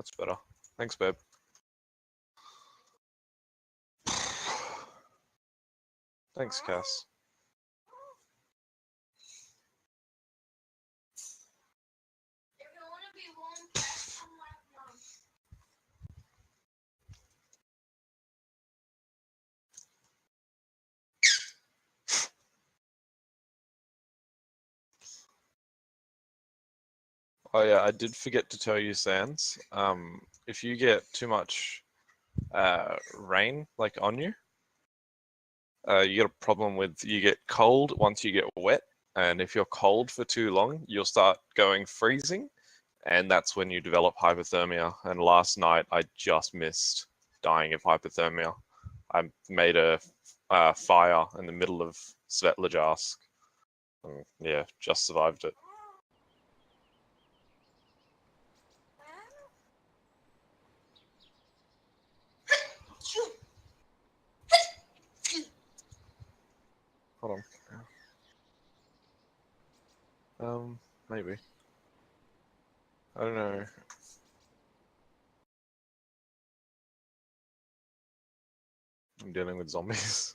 That's better. Thanks, babe. Thanks, Cass. Oh yeah, I did forget to tell you, Sans. If you get too much rain like on you, you get a problem with you get cold once you get wet, and if you're cold for too long, you'll start going freezing, and that's when you develop hypothermia. And last night I just missed dying of hypothermia. I made a fire in the middle of Svetlojarsk. And yeah, just survived it. Hold on. Maybe. I don't know. I'm dealing with zombies.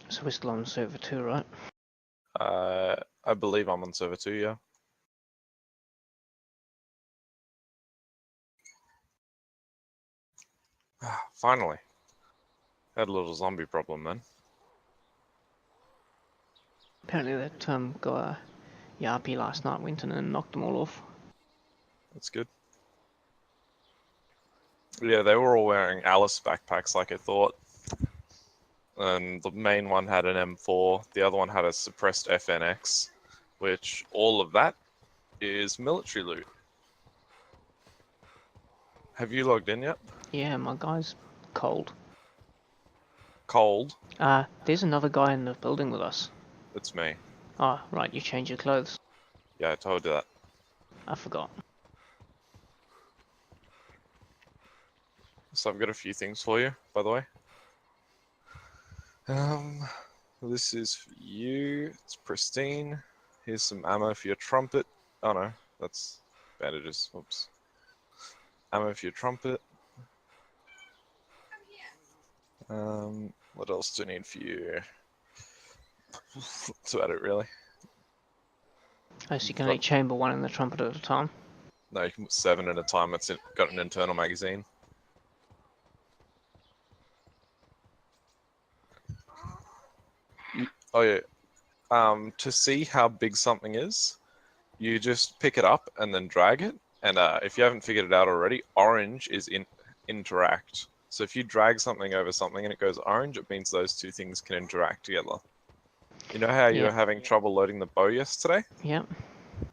So we're still on server 2, right? I believe I'm on server 2, yeah. Finally. Had a little zombie problem then. Apparently that guy Yarpy last night went in and knocked them all off. That's good. Yeah, they were all wearing Alice backpacks like I thought. And the main one had an M4, the other one had a suppressed FNX, which all of that is military loot. Have you logged in yet? Yeah, my guy's cold. Cold? There's another guy in the building with us. It's me. Oh, right, you changed your clothes. Yeah, I told you that. I forgot. So I've got a few things for you, by the way. This is for you. It's pristine. Here's some ammo for your trumpet. Oh no, that's bandages. Oops. Ammo for your trumpet. What else do I need for you? That's about it, really. Oh, so you can only chamber one in the trumpet at a time? No, you can put 7 at a time. It's got an internal magazine. Oh yeah. To see how big something is, you just pick it up and then drag it. And if you haven't figured it out already, orange is interact. So if you drag something over something and it goes orange, it means those two things can interact together. You know how you were having trouble loading the bow yesterday? Yep.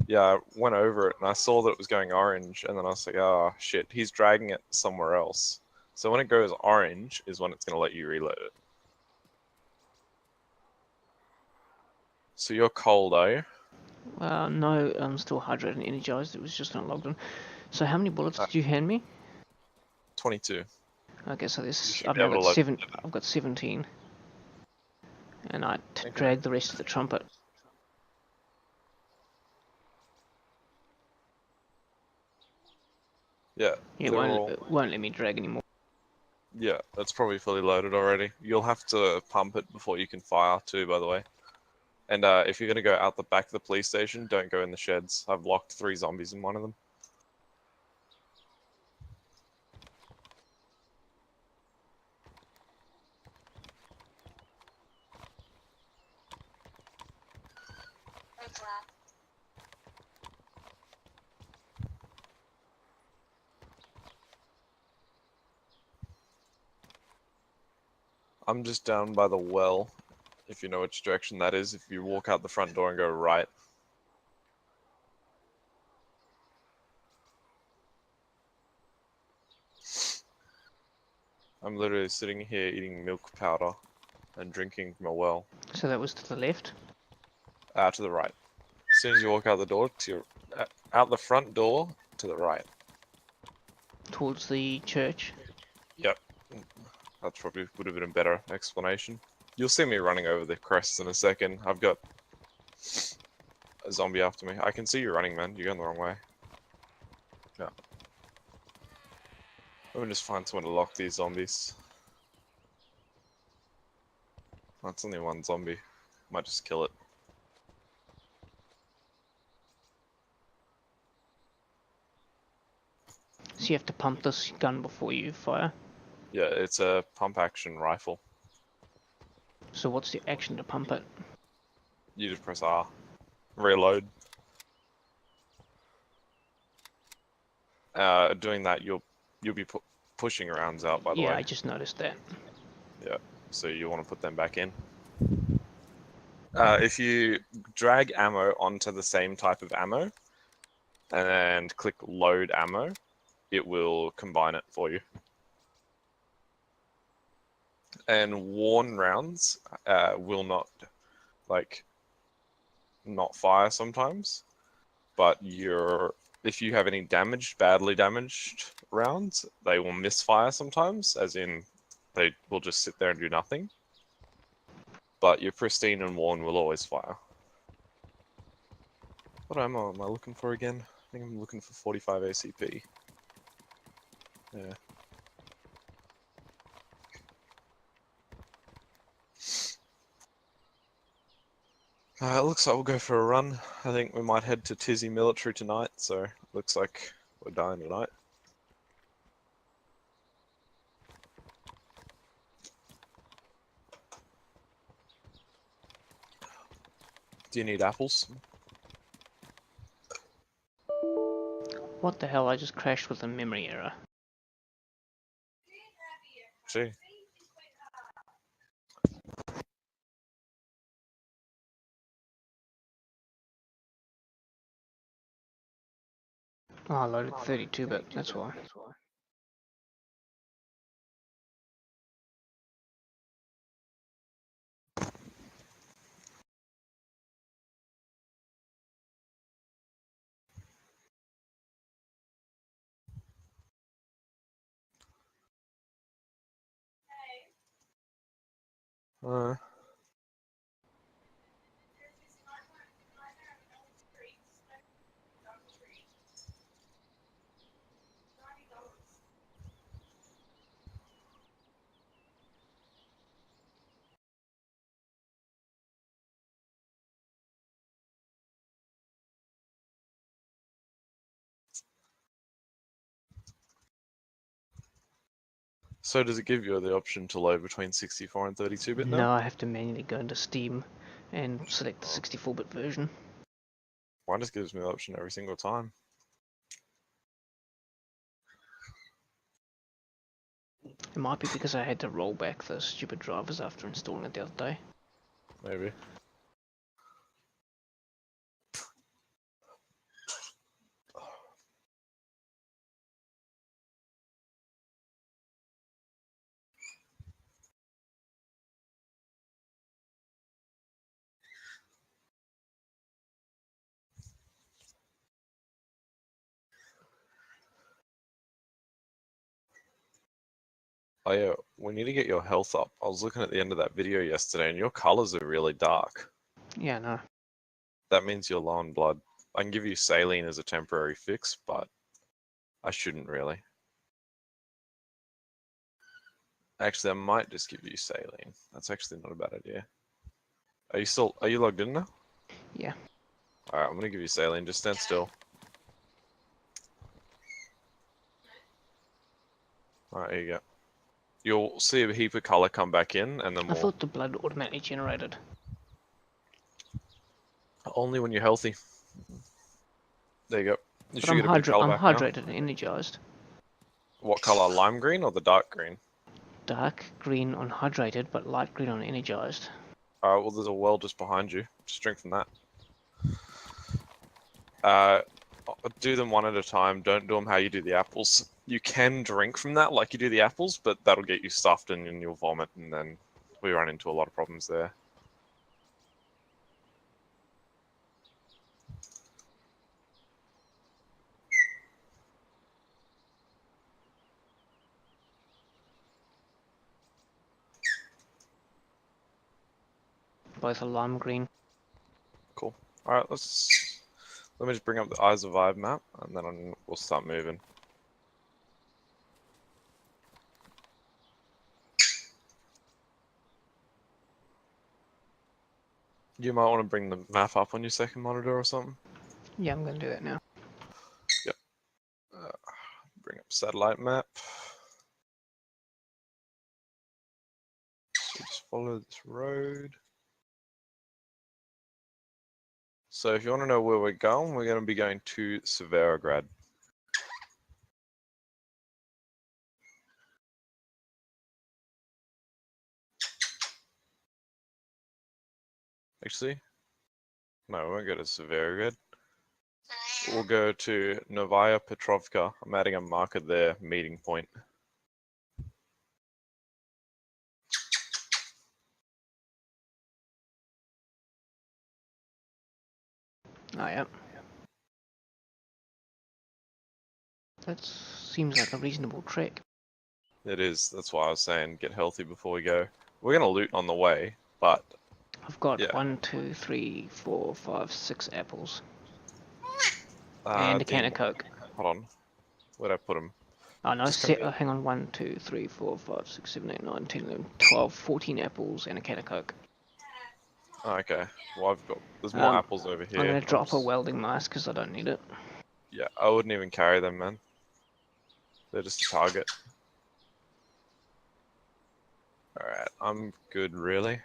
Yeah, I went over it and I saw that it was going orange, and then I was like, oh shit, he's dragging it somewhere else. So when it goes orange is when it's going to let you reload it. So you're cold, are you? No, I'm still hydrated and energized. It was just not logged in. So how many bullets did you hand me? 22. Okay, so this I've got 17. And I dragged the rest of the trumpet. Yeah. It won't let me drag anymore. Yeah, that's probably fully loaded already. You'll have to pump it before you can fire too, by the way. And if you're going to go out the back of the police station, don't go in the sheds. I've locked 3 zombies in one of them. I'm just down by the well, if you know which direction that is. If you walk out the front door and go right. I'm literally sitting here eating milk powder and drinking from a well. So that was to the left? To the right. As soon as you walk out the door, to your out the front door to the right. Towards the church. Yep. That probably would have been a better explanation. You'll see me running over the crests in a second. I've got a zombie after me. I can see you running, man. You're going the wrong way. Yeah. Let me just find someone to lock these zombies. That's only one zombie. Might just kill it. So you have to pump this gun before you fire. Yeah, it's a pump action rifle. So what's the action to pump it? You just press R. Reload. Doing that, you'll be pushing rounds out, by the way. Yeah, I just noticed that. Yeah, so you want to put them back in. If you drag ammo onto the same type of ammo, and click load ammo, it will combine it for you. And worn rounds will not, not fire sometimes, but if you have any badly damaged rounds, they will misfire sometimes, as in they will just sit there and do nothing. But your pristine and worn will always fire. What ammo am I looking for again? I think I'm looking for 45 ACP. Yeah. It looks like we'll go for a run. I think we might head to Tisy Military tonight, so looks like we're dying tonight. Do you need apples? What the hell, I just crashed with a memory error. Gee. Oh, I loaded 32-bit, that's why. Uh, so does it give you the option to load between 64 and 32-bit now? No, I have to manually go into Steam and select the 64-bit version. Mine just gives me the option every single time. It might be because I had to roll back the stupid drivers after installing it the other day. Maybe. Oh yeah, we need to get your health up. I was looking at the end of that video yesterday and your colors are really dark. Yeah, no. That means you're low on blood. I can give you saline as a temporary fix, but I shouldn't really. Actually, I might just give you saline. That's actually not a bad idea. Are you logged in now? Yeah. Alright, I'm gonna give you saline. Just stand still. Alright, here you go. You'll see a heap of color come back in, and then I thought the blood automatically generated. only when you're healthy. There you go. You But should get a bit of color I'm back now. hydrated and energized. What color? Lime green or the dark green? Dark green on hydrated, but light green on energized. Alright, well there's a well just behind you. Just drink from that. Do them one at a time. Don't do them how you do the apples. You can drink from that like you do the apples, but that'll get you stuffed and you'll vomit, and then we run into a lot of problems there. both are lime green. Cool. Alright, let me just bring up the Eyes of Vibe map, and then we'll start moving. You might want to bring the map up on your second monitor or something. Yeah, I'm going to do that now. Yep. Bring up satellite map. So just follow this road. So if you want to know where we're going to be going to Severograd. Actually, no, we won't go to Severograd. We'll go to Novaya Petrovka. I'm adding a marker there, meeting point. Oh, yeah. That seems like a reasonable trek. It is, that's why I was saying get healthy before we go. We're going to loot on the way, but I've got yeah. 1, 2, 3, 4, 5, 6 apples. And a can of Coke. Hold on. Where'd I put them? Oh no, Just come here. hang on, 1, 2, 3, 4, 5, 6, 7, 8, 9, 10, 11, 12, 14 apples and a can of Coke. Oh, okay. Well, there's more apples over here. I'm going to drop a welding mask because I don't need it. Yeah, I wouldn't even carry them, man. They're just a target. Alright, I'm good, really.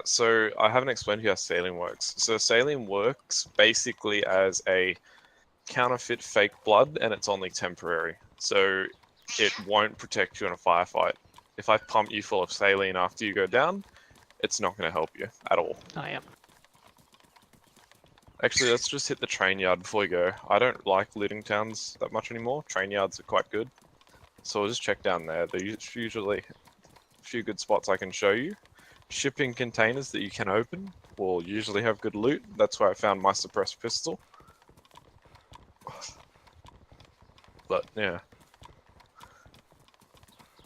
So I haven't explained to you how saline works. So saline works basically as a counterfeit fake blood, and it's only temporary. So it won't protect you in a firefight. If I pump you full of saline after you go down, it's not going to help you at all. Oh, yeah. Actually, let's just hit the train yard before we go. I don't like looting towns that much anymore. Train yards are quite good. So we'll just check down there. There's usually a few good spots I can show you. Shipping containers that you can open will usually have good loot. That's where I found my suppressed pistol. But yeah,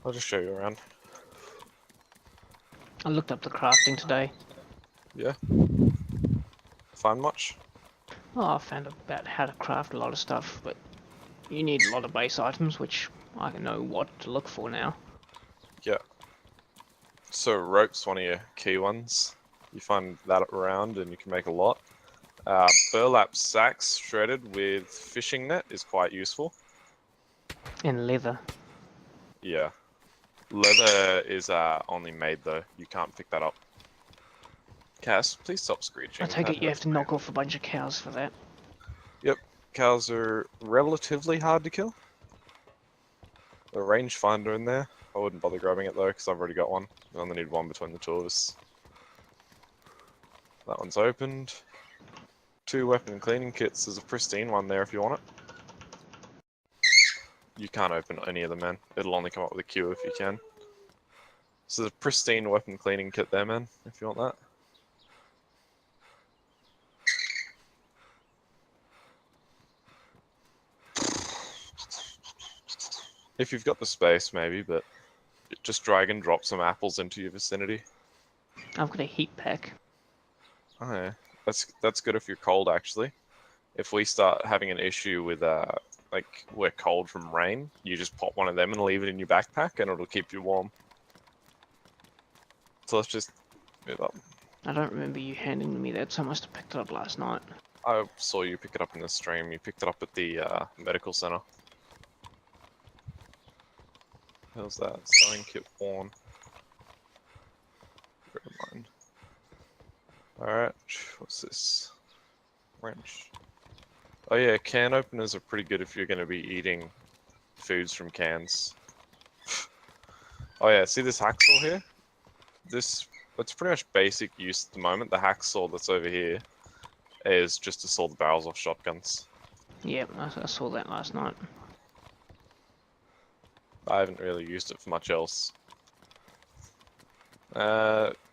I'll just show you around. I looked up the crafting today. Yeah. Find much? Oh, I found about how to craft a lot of stuff, but you need a lot of base items, which I know what to look for now. Yeah. So rope's one of your key ones. You find that around and you can make a lot. Burlap sacks shredded with fishing net is quite useful. And leather. Yeah. Leather is only made though. You can't pick that up. Cass, please stop screeching. I take it you have to knock off a bunch of cows for that. Yep. Cows are relatively hard to kill. A rangefinder in there. I wouldn't bother grabbing it though because I've already got one. I only need one between the two of us. That one's opened. 2 weapon cleaning kits. There's a pristine one there if you want it. You can't open any of them, man. It'll only come up with a Q if you can. So there's a pristine weapon cleaning kit there, man, if you want that. If you've got the space, maybe, but just drag and drop some apples into your vicinity. I've got a heat pack. Oh yeah, that's good if you're cold, actually. If we start having an issue with, like, we're cold from rain, you just pop one of them and leave it in your backpack and it'll keep you warm. So let's just move up. I don't remember you handing me that, so I must have picked it up last night. I saw you pick it up in the stream. You picked it up at the medical center. How's that? Sewing kit worn. Never mind. Alright, what's this? Wrench. Oh yeah, can openers are pretty good if you're going to be eating foods from cans. Oh yeah, see this hacksaw here? It's pretty much basic use at the moment. The hacksaw that's over here is just to saw the barrels off shotguns. Yep, I saw that last night. I haven't really used it for much else.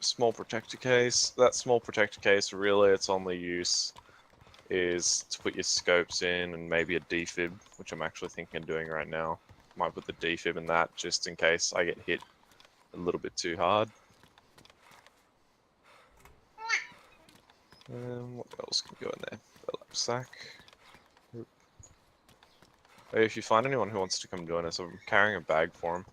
Small protector case. That small protector case, really, its only use is to put your scopes in and maybe a defib, which I'm actually thinking of doing right now. Might put the defib in that just in case I get hit a little bit too hard. What else can go in there? Burlap sack. Hey, if you find anyone who wants to come join us, I'm carrying a bag for him.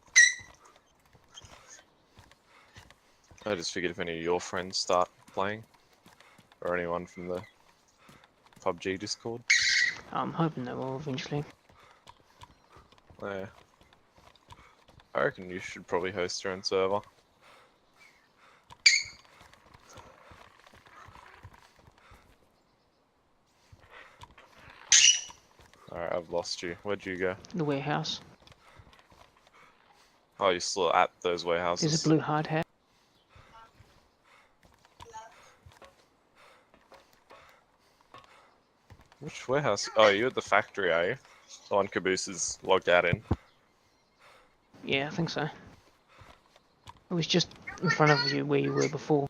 I just figured if any of your friends start playing, or anyone from the PUBG Discord. I'm hoping they will eventually. Yeah. I reckon you should probably host your own server. Alright, I've lost you. Where'd you go? The warehouse. Oh, you're still at those There's a warehouses. blue hard hat. Which warehouse? Oh, you're at the factory, are you? The one Caboose is logged out in. Yeah, I think so. It was just in front of you where you were before.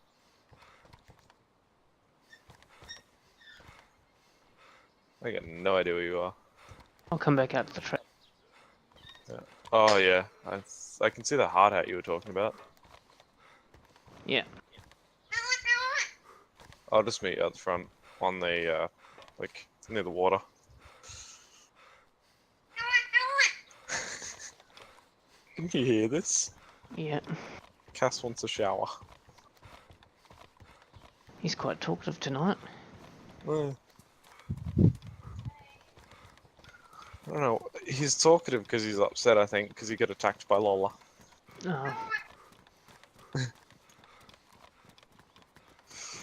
I got no idea where you are. I'll come back out to the track. Yeah. Oh yeah, I can see the hard hat you were talking about. Yeah. I'll just meet you out the front on the like near the water. Can you hear this? Yeah. Cass wants a shower. He's quite talkative tonight. I don't know. He's talkative because he's upset, I think, because he got attacked by Lola. Oh.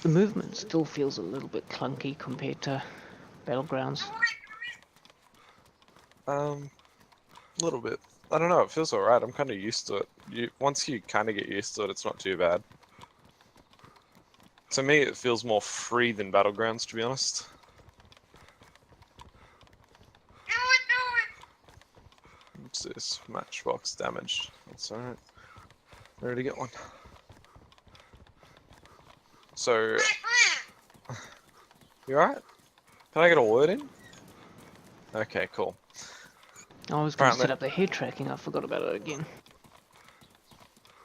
The movement still feels a little bit clunky compared to Battlegrounds. A little bit. I don't know. It feels alright. I'm kind of used to it. Once you kind of get used to it, it's not too bad. To me, it feels more free than Battlegrounds, to be honest. What's this? Matchbox damaged. That's alright. Ready to get one. So, you alright? Can I get a word in? Okay, cool. I was going to set up the head tracking, I forgot about it again.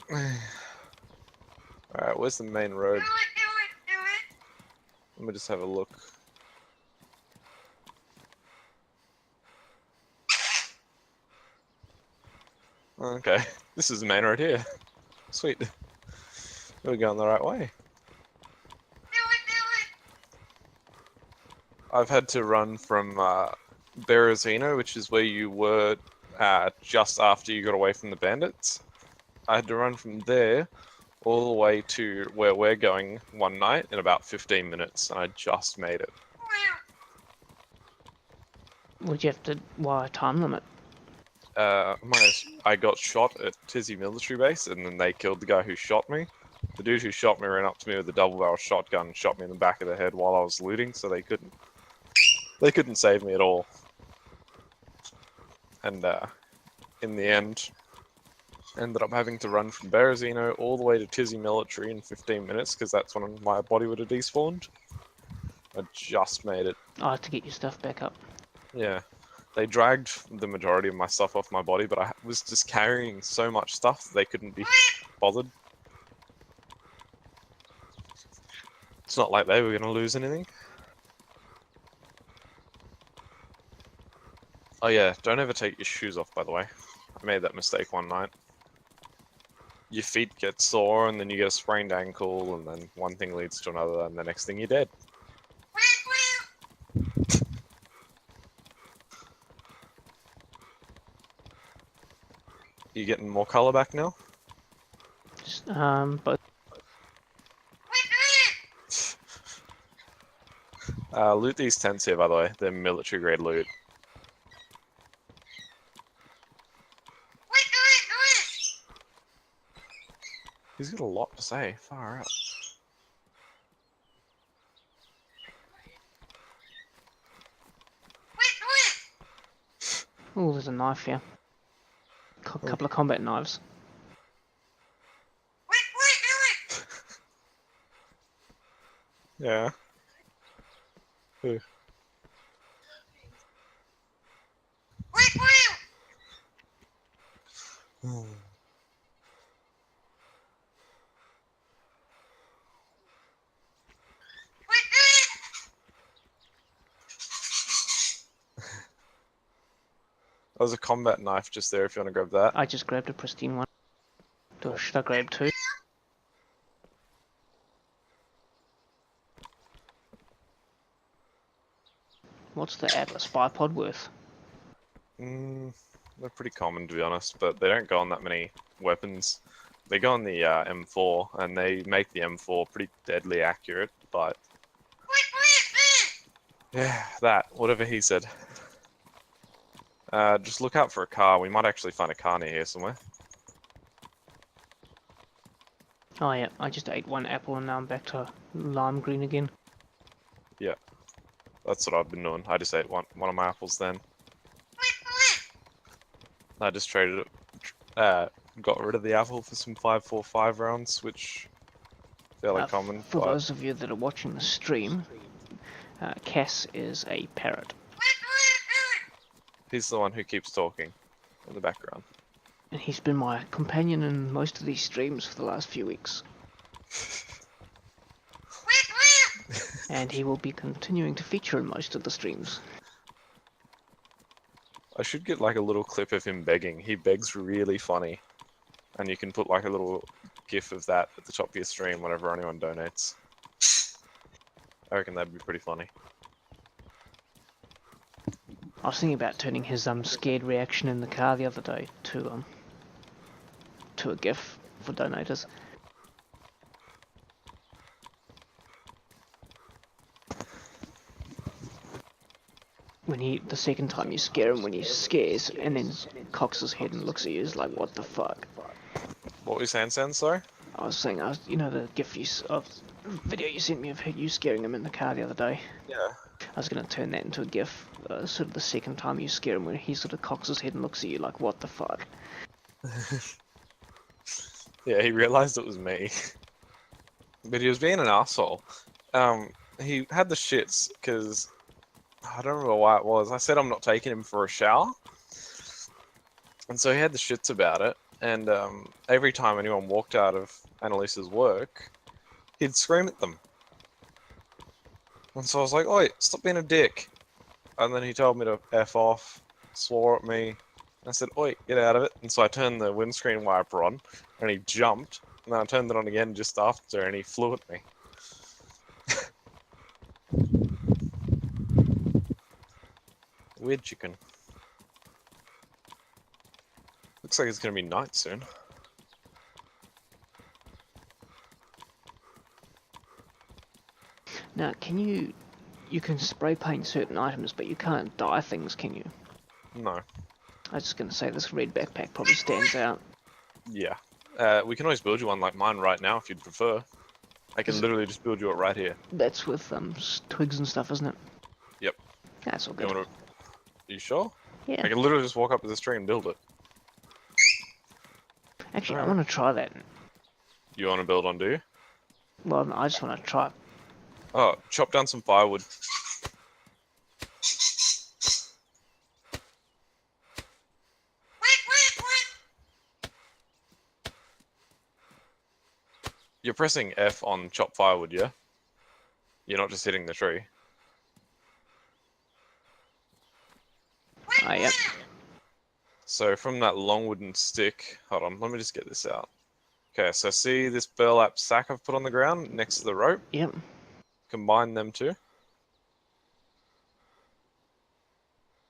Alright, where's the main road? Let me just have a look. Okay, this is the main road here. Sweet. We're going the right way. I've had to run from Berezino, which is where you were just after you got away from the bandits. I had to run from there all the way to where we're going one night in about 15 minutes, and I just made it. Would you have to wire a time limit? I got shot at Tisy military base, and then they killed the guy who shot me. The dude who shot me ran up to me with a double-barrel shotgun and shot me in the back of the head while I was looting, so they couldn't save me at all. And in the end, ended up having to run from Berezino all the way to Tisy military in 15 minutes, because that's when my body would have despawned. I just made it. I have to get your stuff back up. Yeah. They dragged the majority of my stuff off my body, but I was just carrying so much stuff that they couldn't be bothered. It's not like they were going to lose anything. Oh yeah, don't ever take your shoes off, by the way. I made that mistake one night. Your feet get sore, and then you get a sprained ankle, and then one thing leads to another, and the next thing you're dead. You getting more color back now? But Loot these tents here, by the way. They're military grade loot. He's got a lot to say. Far out. oh, there's a knife here. Couple of combat knives. Yeah. Who? There's a combat knife just there if you want to grab that. I just grabbed a pristine one. Or should I grab 2? What's the Atlas bipod worth? They're pretty common to be honest, but they don't go on that many weapons. They go on the M4, and they make the M4 pretty deadly accurate, but... Yeah, that, whatever he said. Just look out for a car. We might actually find a car near here somewhere. Oh yeah, I just ate 1 apple and now I'm back to lime green again. Yeah, that's what I've been doing. I just ate one of my apples then. I just traded it, got rid of the apple for some 5.45 rounds, which fairly common. For those of you that are watching the stream, Cass is a parrot. He's the one who keeps talking in the background. And he's been my companion in most of these streams for the last few weeks. And he will be continuing to feature in most of the streams. I should get like a little clip of him begging. He begs really funny. And you can put like a little gif of that at the top of your stream whenever anyone donates. I reckon that'd be pretty funny. I was thinking about turning his scared reaction in the car the other day to a gif for donators. When the second time you scare him when he scares and then cocks his head and looks at you, is like, what the fuck? What were you saying, Sans, sorry? I was saying, you know, the gif of video you sent me of you scaring him in the car the other day. Yeah. I was going to turn that into a gif, sort of the second time you scare him when he sort of cocks his head and looks at you like, what the fuck? Yeah, he realized it was me. But he was being an asshole. He had the shits, because... I don't remember why it was. I said I'm not taking him for a shower. And so he had the shits about it. And every time anyone walked out of Annalisa's work, he'd scream at them. And so I was like, oi, stop being a dick. And then he told me to F off, swore at me. I said, oi, get out of it. And so I turned the windscreen wiper on, and he jumped. And then I turned it on again just after, and he flew at me. Weird chicken. Looks like it's gonna be night soon. Now, you can spray paint certain items, but you can't dye things, can you? No. I was just going to say this red backpack probably stands out. Yeah. We can always build you one like mine right now if you'd prefer. I can literally just build you it right here. That's with twigs and stuff, isn't it? Yep. That's all good. Are you sure? Yeah. I can literally just walk up to this tree and build it. Actually, I want to try that. You want to build on, do you? Well, I just want to try. Oh, chop down some firewood. You're pressing F on chop firewood, yeah? You're not just hitting the tree. Ah, yep. So from that long wooden stick, hold on, let me just get this out. Okay, so see this burlap sack I've put on the ground next to the rope? Yep. Combine them two.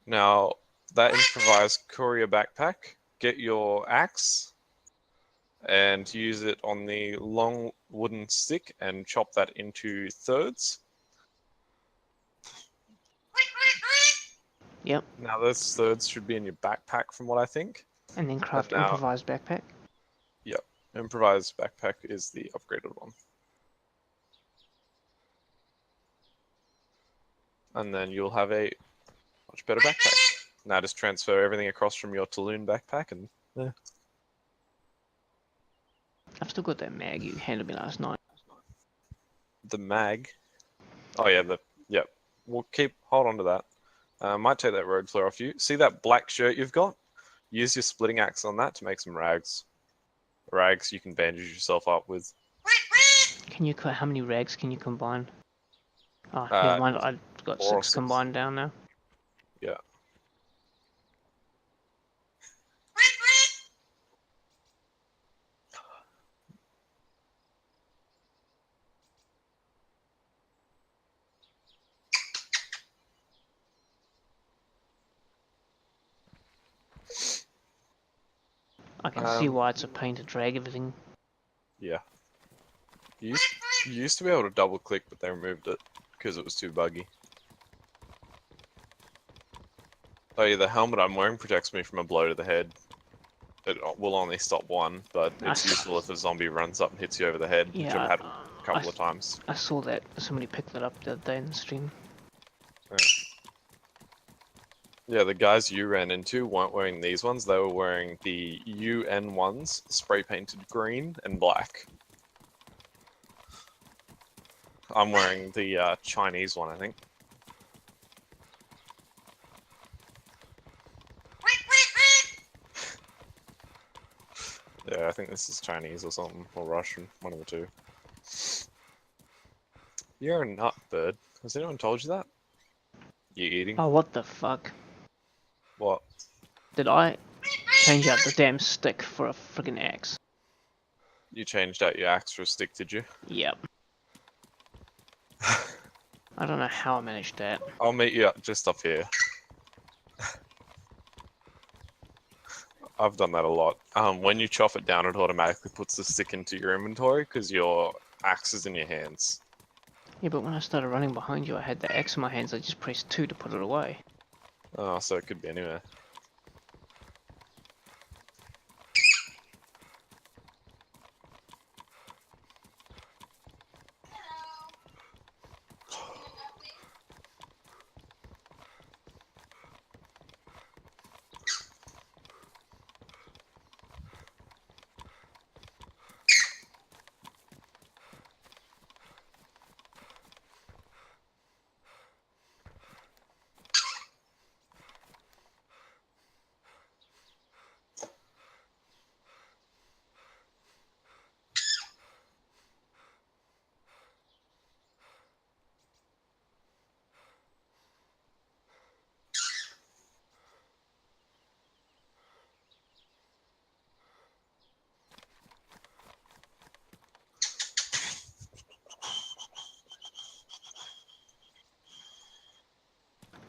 Now, that improvised courier backpack, get your axe and use it on the long wooden stick and chop that into thirds. Yep. Now those thirds should be in your backpack from what I think. And then craft now, improvised backpack. Yep. Improvised backpack is the upgraded one. And then you'll have a much better backpack. Now just transfer everything across from your Tulloon backpack and yeah. I've still got that mag you handed me last night. The mag? Oh yeah, yep. We'll hold on to that. Might take that road flare off you. See that black shirt you've got? Use your splitting axe on that to make some rags. Rags you can bandage yourself up with. Can you how many rags can you combine? Oh, never mind. I've got 6 combined down now. Yeah. I can see why it's a pain to drag everything. Yeah. You used to be able to double click, but they removed it because it was too buggy. Oh yeah, the helmet I'm wearing protects me from a blow to the head. It will only stop one, but it's useful if a zombie runs up and hits you over the head, which I've had a couple of times. I saw that. Somebody picked that up the other day in the stream. Yeah, the guys you ran into weren't wearing these ones. They were wearing the UN ones, spray painted green and black. I'm wearing the Chinese one, I think. Yeah, I think this is Chinese or something, or Russian, one of the two. You're a nut, bird. Has anyone told you that? You eating? Oh, what the fuck? What? Did I change out the damn stick for a friggin' axe? You changed out your axe for a stick, did you? Yep. I don't know how I managed that. I'll meet you just up here. I've done that a lot. When you chop it down, it automatically puts the stick into your inventory because your axe is in your hands. Yeah, but when I started running behind you, I had the axe in my hands. I just pressed 2 to put it away. Oh, so it could be anywhere.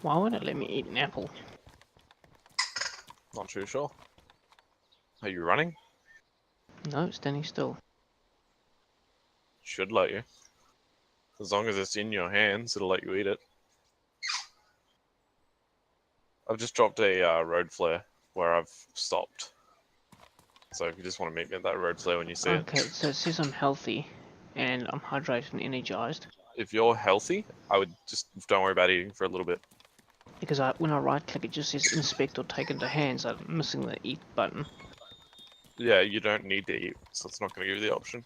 Why would it let me eat an apple? Not too sure. Are you running? No, standing still. Should let you. As long as it's in your hands, it'll let you eat it. I've just dropped a road flare where I've stopped. So if you just want to meet me at that road flare when you see it. Okay, so it says I'm healthy, and I'm hydrated and energized. If you're healthy, I would just don't worry about eating for a little bit. Because when I right click, it just says inspect or take into hands. I'm missing the eat button. Yeah, you don't need to eat, so it's not going to give you the option.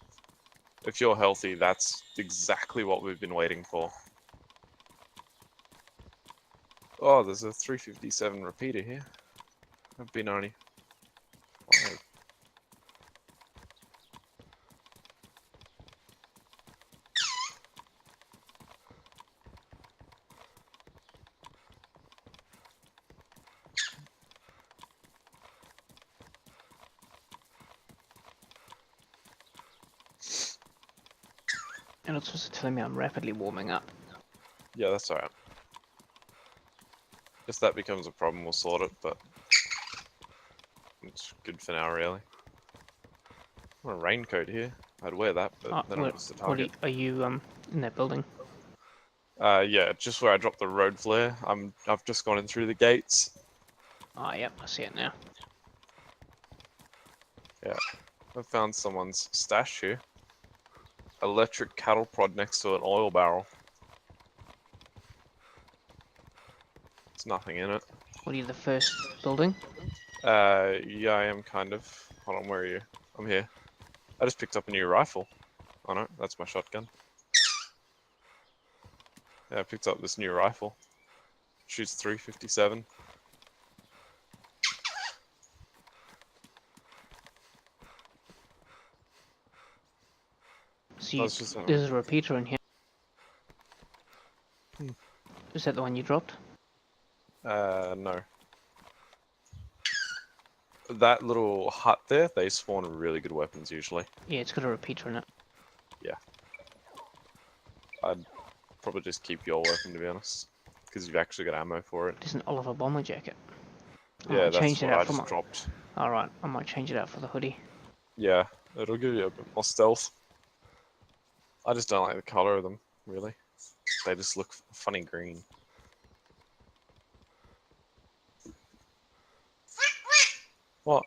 If you're healthy, that's exactly what we've been waiting for. Oh, there's a 357 repeater here. I've been only... Wow. And it's also telling me I'm rapidly warming up. Yeah, that's alright. If that becomes a problem, we'll sort it, but... it's good for now, really. I want a raincoat here. I'd wear that, but then I'll miss the target. Are you in that building? Yeah, just where I dropped the road flare. I've just gone in through the gates. Oh, yep, I see it now. Yeah, I found someone's stash here. Electric cattle prod next to an oil barrel. There's nothing in it. What are you, the first building? Yeah, I am kind of. Hold on, where are you? I'm here. I just picked up a new rifle. Oh no, that's my shotgun. Yeah, I picked up this new rifle. Shoots 357. So there's a repeater in here. Is that the one you dropped? No. That little hut there, they spawn really good weapons usually. Yeah, it's got a repeater in it. Yeah. I'd probably just keep your weapon, to be honest. Because you've actually got ammo for it. There's an Oliver bomber jacket. Yeah, I that's changed what it out I for just dropped. Alright, I might change it out for the hoodie. Yeah, it'll give you a bit more stealth. I just don't like the color of them, really. They just look funny green. What?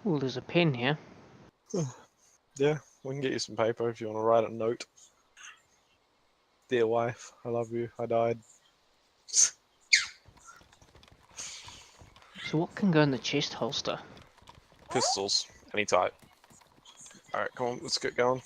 Ooh, there's a pen here. Yeah, we can get you some paper if you want to write a note. Dear wife, I love you. I died. So what can go in the chest holster? Pistols, any type. Alright, come on, let's get going.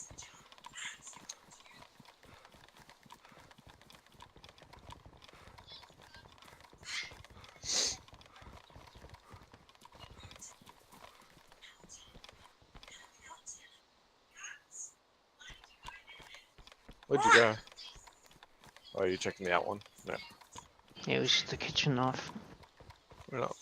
Where'd you go? Oh, are you checking the out one? No. Yeah, it was just the kitchen knife. We're not.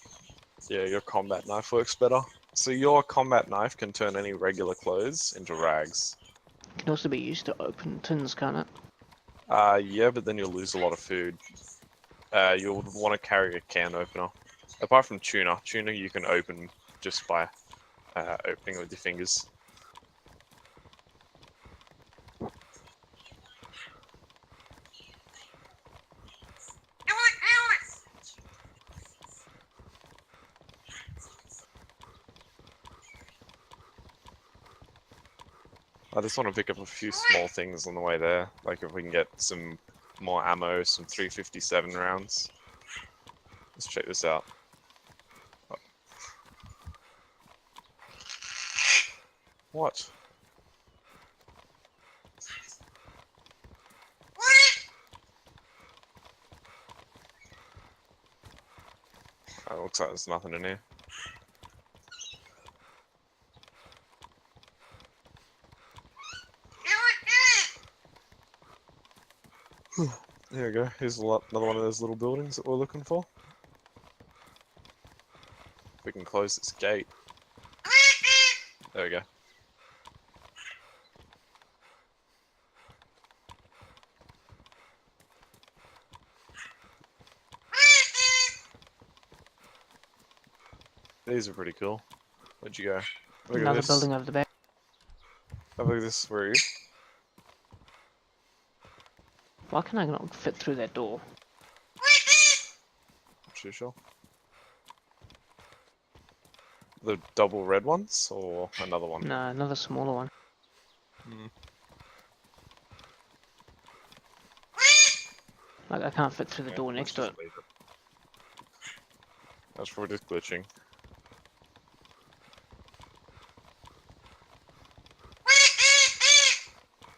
Yeah, your combat knife works better. So your combat knife can turn any regular clothes into rags. It can also be used to open tins, can't it? Yeah, but then you'll lose a lot of food. You'll want to carry a can opener. Apart from tuna. Tuna you can open just by opening it with your fingers. I just want to pick up a few small things on the way there. Like if we can get some more ammo, some 357 rounds. Let's check this out. What? Oh, looks like there's nothing in here. There we go. Here's another one of those little buildings that we're looking for. If we can close this gate. There we go. These are pretty cool. Where'd you go? Look at Another this. building over the back. Oh, look at this. Where are you? Why can I not fit through that door? Not sure. The double red ones or another one? No, another smaller one. Hmm. Like, I can't fit through the Yeah, door let's next to just it. leave it. That's probably just glitching.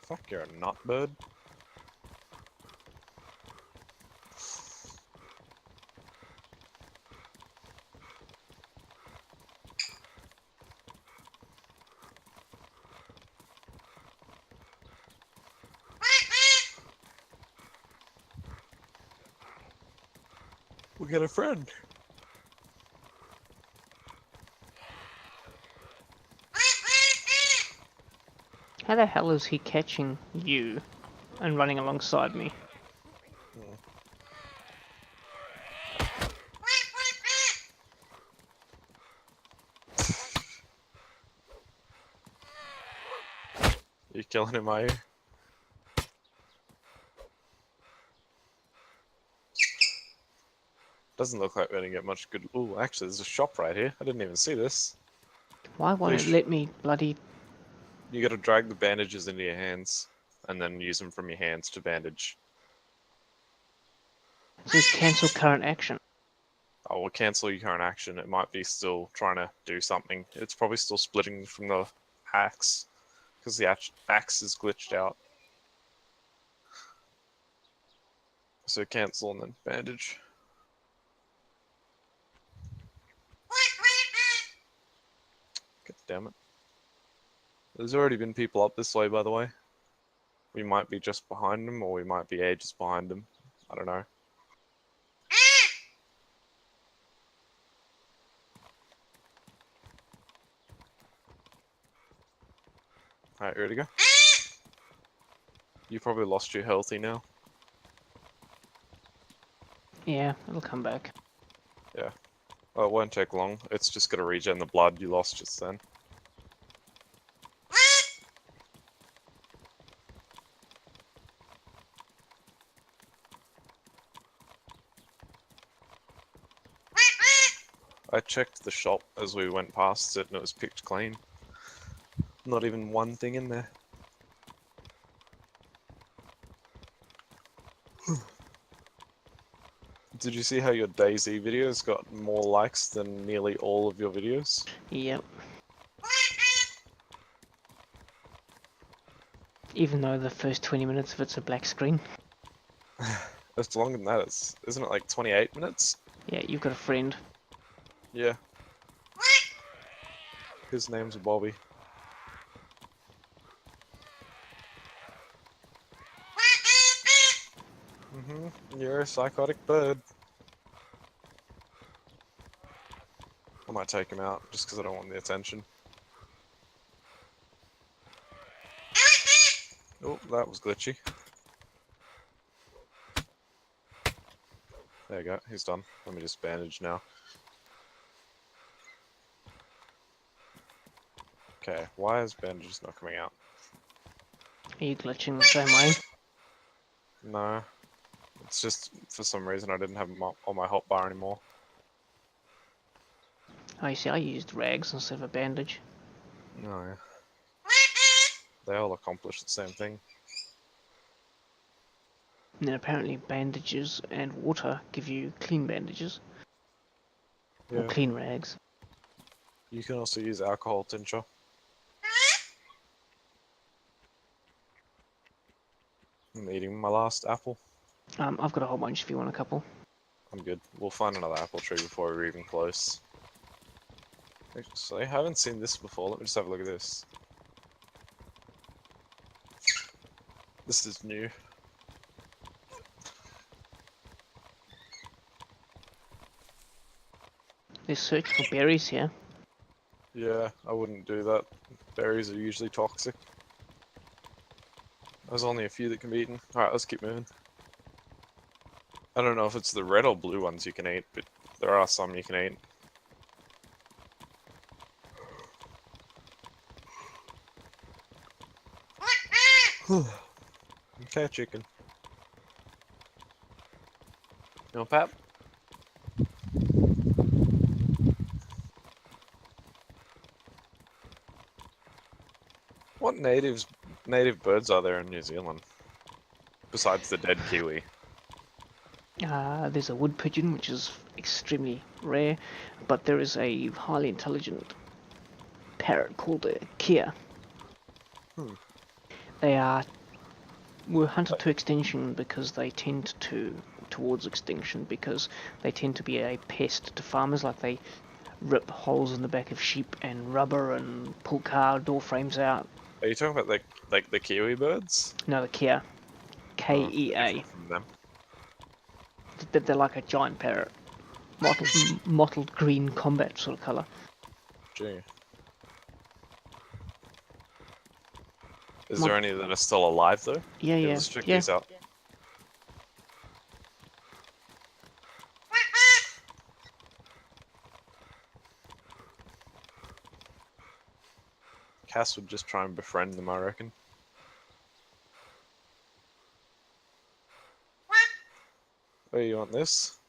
Fuck, you're a nut bird. We got a friend. How the hell is he catching you and running alongside me? You killing him, are you? Doesn't look like we're gonna get much good. Ooh, actually, there's a shop right here. I didn't even see this. Why won't it let me bloody... You gotta drag the bandages into your hands and then use them from your hands to bandage. It says cancel current action. Oh, we'll cancel your current action. It might be still trying to do something. It's probably still splitting from the axe because the axe is glitched out. So cancel and then bandage. God damn it. There's already been people up this way, by the way. We might be just behind them, or we might be ages behind them. I don't know. Alright, ready to go? You probably lost your healthy now. Yeah, it'll come back. Yeah. Oh, it won't take long. It's just gonna regen the blood you lost just then. I checked the shop as we went past it and it was picked clean. Not even one thing in there. Did you see how your DayZ videos got more likes than nearly all of your videos? Yep. Even though the first 20 minutes of it's a black screen. It's longer than that. Isn't it like 28 minutes? Yeah, you've got a friend. Yeah. His name's Bobby. You're a psychotic bird. I might take him out just because I don't want the attention. Oh, that was glitchy. There you go, he's done. Let me just bandage now. Okay, why is bandages not coming out? Are you glitching the same way? No. It's just, for some reason, I didn't have them on my hotbar anymore. Oh, you see, I used rags instead of a bandage. No. They all accomplish the same thing. And then apparently bandages and water give you clean bandages. Yeah. Or clean rags. You can also use alcohol tincture. I'm eating my last apple. I've got a whole bunch if you want a couple. I'm good. We'll find another apple tree before we're even close. Actually, I haven't seen this before. Let me just have a look at this. This is new. There's search for berries here. Yeah, I wouldn't do that. Berries are usually toxic. There's only a few that can be eaten. Alright, let's keep moving. I don't know if it's the red or blue ones you can eat, but there are some you can eat. Okay, chicken. You want pap? What native birds are there in New Zealand? Besides the dead kiwi. There's a wood pigeon, which is extremely rare, but there is a highly intelligent parrot called a kia. They were hunted to extinction because they tend towards extinction because they tend to be a pest to farmers. Like they rip holes in the back of sheep and rubber and pull car door frames out. Are you talking about the kiwi birds? No, the kia, Kea. From them. They're like a giant parrot, mottled green combat sort of color. Gee. Is there any that are still alive though? Yeah. Let's check these out. Cass would just try and befriend them, I reckon. Oh, you want this?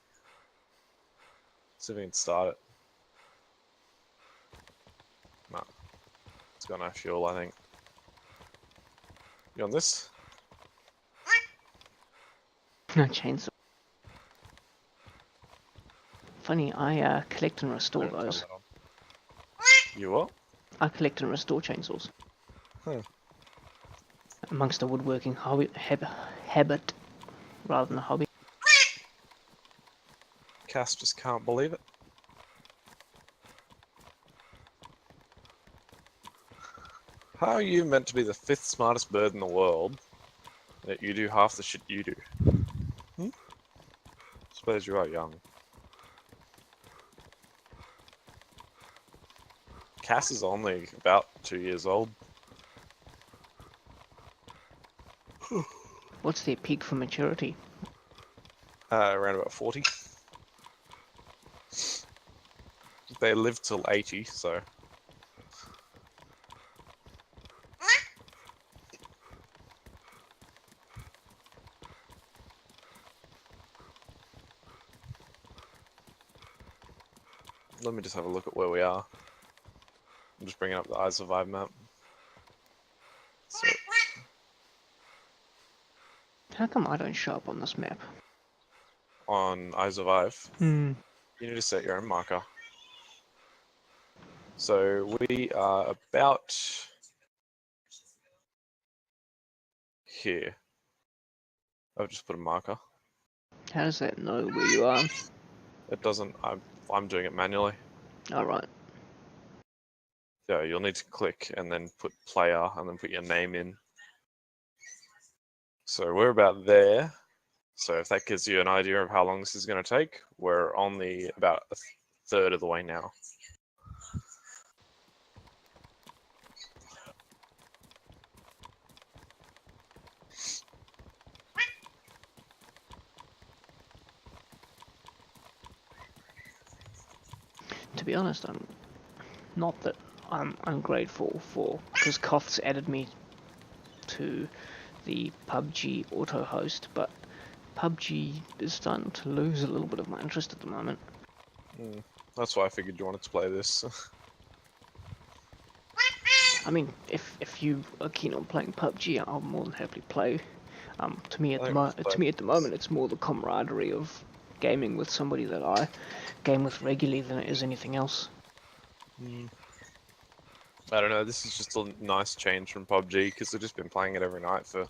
See if we can start it. No. It's got no fuel, I think. You want this? No chainsaw. Funny, I collect and restore those. You what? I collect and restore chainsaws. Huh. Amongst a woodworking habit rather than a hobby. Cass just can't believe it. How are you meant to be the 5th smartest bird in the world, yet you do half the shit you do? Suppose you are young. Cass is only about 2 years old. What's their peak for maturity? Around about 40. They live till 80, so. Let me just have a look at where we are. I'm just bringing up the I Survive map. So, How come I don't show up on this map? on I Survive, Hmm. you need to set your own marker. So we are about here. I've just put a marker. How does that know where you are? It doesn't. I'm doing it manually. Alright. So you'll need to click and then put player and then put your name in. So we're about there. So if that gives you an idea of how long this is going to take, we're only about a third of the way now. To be honest, I'm not that I'm ungrateful for, because Koth's added me to the PUBG auto host, but PUBG is starting to lose a little bit of my interest at the moment. That's why I figured you wanted to play this. I mean, if you are keen on playing PUBG, I'll more than happily play. To me at the moment, it's more the camaraderie of gaming with somebody that I game with regularly than it is anything else. I don't know, this is just a nice change from PUBG because I've just been playing it every night for,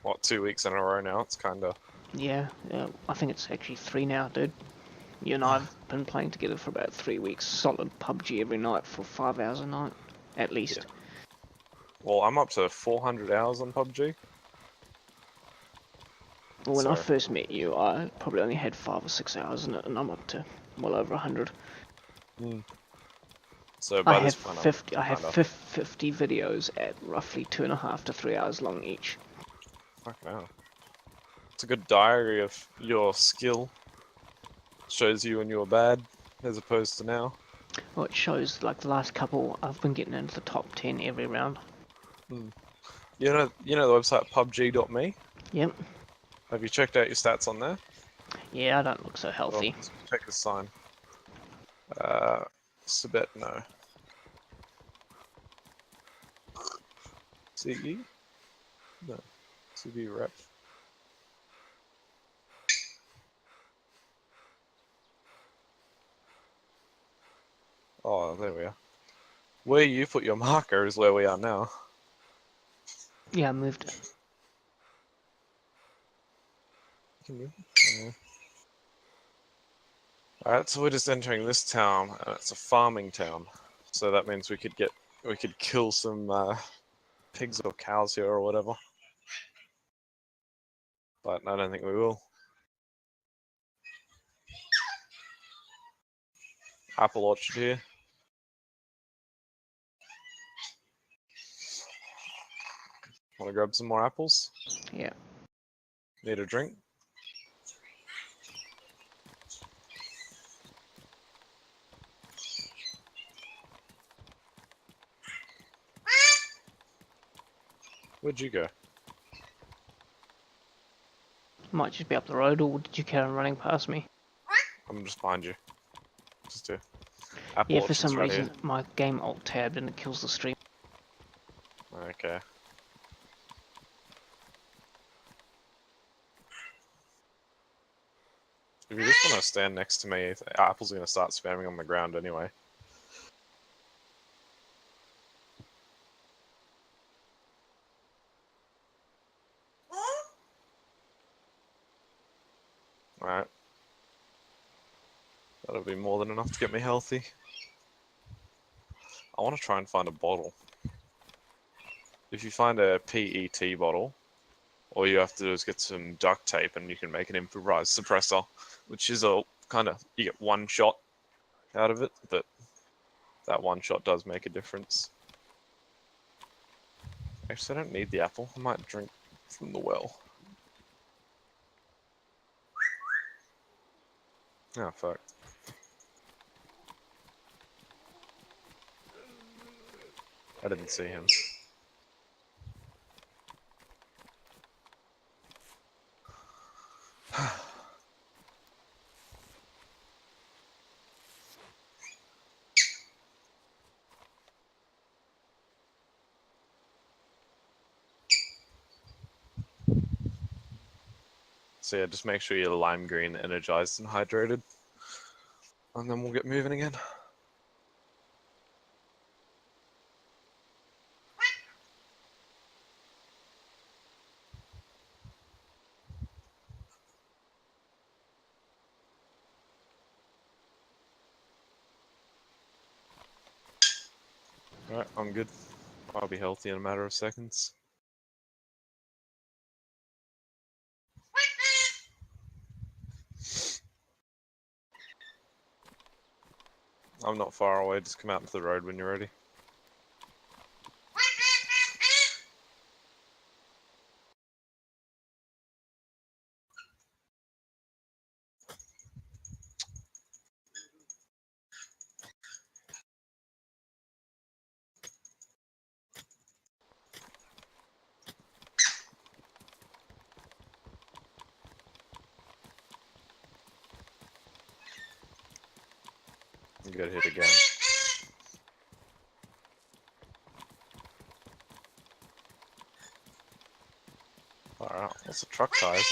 what, 2 weeks in a row now? It's kind of... Yeah, I think it's actually 3 now, dude. You and I've been playing together for about 3 weeks, solid PUBG every night for 5 hours a night, at least. Yeah. Well, I'm up to 400 hours on PUBG. Well, when I first met you, I probably only had 5 or 6 hours in it, and I'm up to well over 100. So by this point, I have 50 videos at roughly 2.5 to 3 hours long each. Fucking hell. It's a good diary of your skill. Shows you when you were bad, as opposed to now. Well, it shows, like, the last couple, I've been getting into the top 10 every round. You know the website PUBG.me? Yep. Have you checked out your stats on there? Yeah, I don't look so healthy. Well, check the sign. Subet, no. CE? No. CB rep. Oh, there we are. Where you put your marker is where we are now. Yeah, I moved it. Alright, so we're just entering this town, and it's a farming town. So that means we could kill some pigs or cows here or whatever. But I don't think we will. Apple orchard here. Want to grab some more apples? Yeah. Need a drink? Where'd you go? Might just be up the road, or did you carry on running past me? I'm just behind you. Just to Apple Yeah, for some right reason, here. my game alt-tabbed and it kills the stream. Okay. If you just want to stand next to me, Apple's going to start spamming on the ground anyway. Alright. That'll be more than enough to get me healthy. I want to try and find a bottle. If you find a PET bottle, all you have to do is get some duct tape and you can make an improvised suppressor, which is a kind of, you get one shot out of it, but that one shot does make a difference. Actually, I don't need the apple. I might drink from the well. Oh, fuck. I didn't see him. So yeah, just make sure you're lime green, energized, and hydrated. And then we'll get moving again. Alright, I'm good. I'll be healthy in a matter of seconds. I'm not far away, just come out into the road when you're ready. You gotta hit again. Alright, what's the truck tires?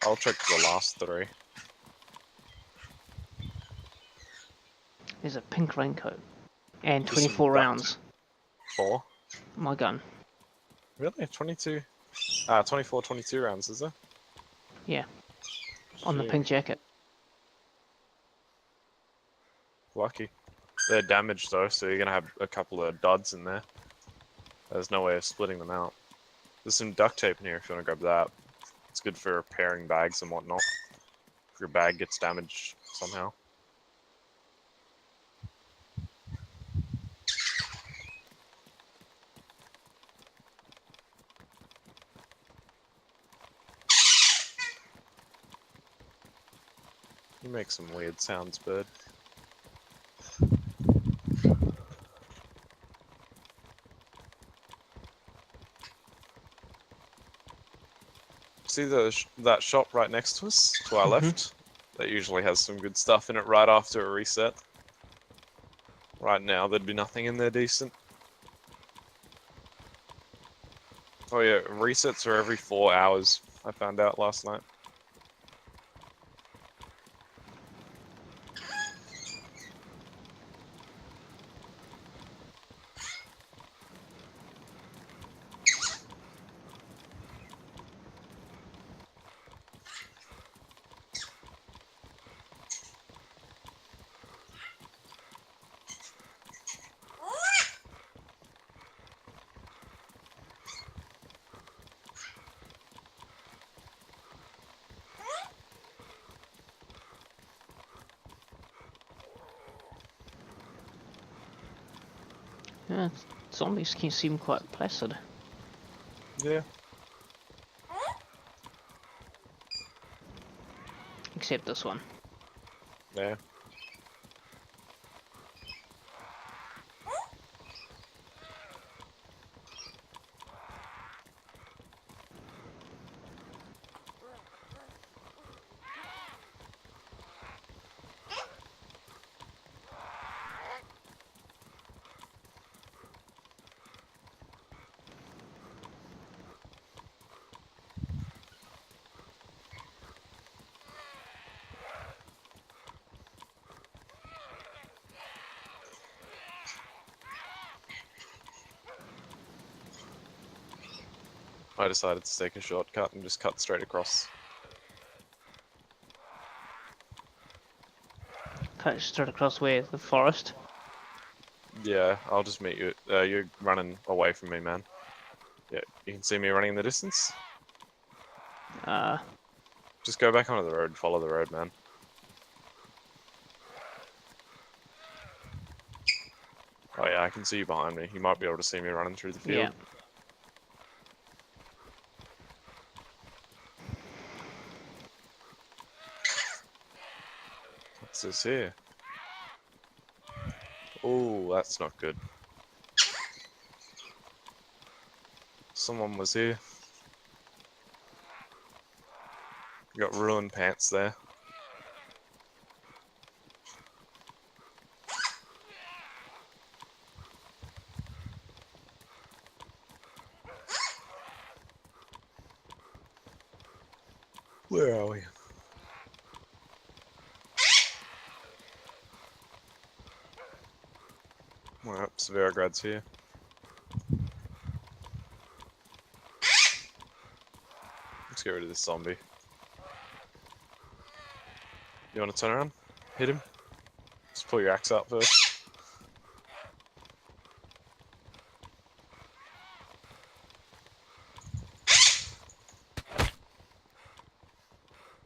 I'll check the last three. There's a pink raincoat. And There's some 24 duct rounds. 4? My gun. Really? 22? 24, 22 rounds, is there? Yeah. On the Gee, pink jacket. lucky. They're damaged though, so you're gonna have a couple of duds in there. There's no way of splitting them out. There's some duct tape in here if you want to grab that. It's good for repairing bags and whatnot. If your bag gets damaged somehow. You make some weird sounds, bird. See that shop right next to us, to our left? That usually has some good stuff in it right after a reset. Right now, there'd be nothing in there decent. Oh yeah, resets are every 4 hours, I found out last night. Yeah, zombies can seem quite placid. Yeah. Except this one. Yeah. I decided to take a shortcut and just cut straight across. Cut straight across where? The forest? Yeah, I'll just meet you. You're running away from me, man. Yeah, you can see me running in the distance. Just go back onto the road, follow the road, man. Oh yeah, I can see you behind me. You might be able to see me running through the field. Yeah. What's this here? Oh, that's not good. Someone was here. Got ruined pants there. Where are we? Alright, Severograd's here. Let's get rid of this zombie. You want to turn around? Hit him? Just pull your axe out first.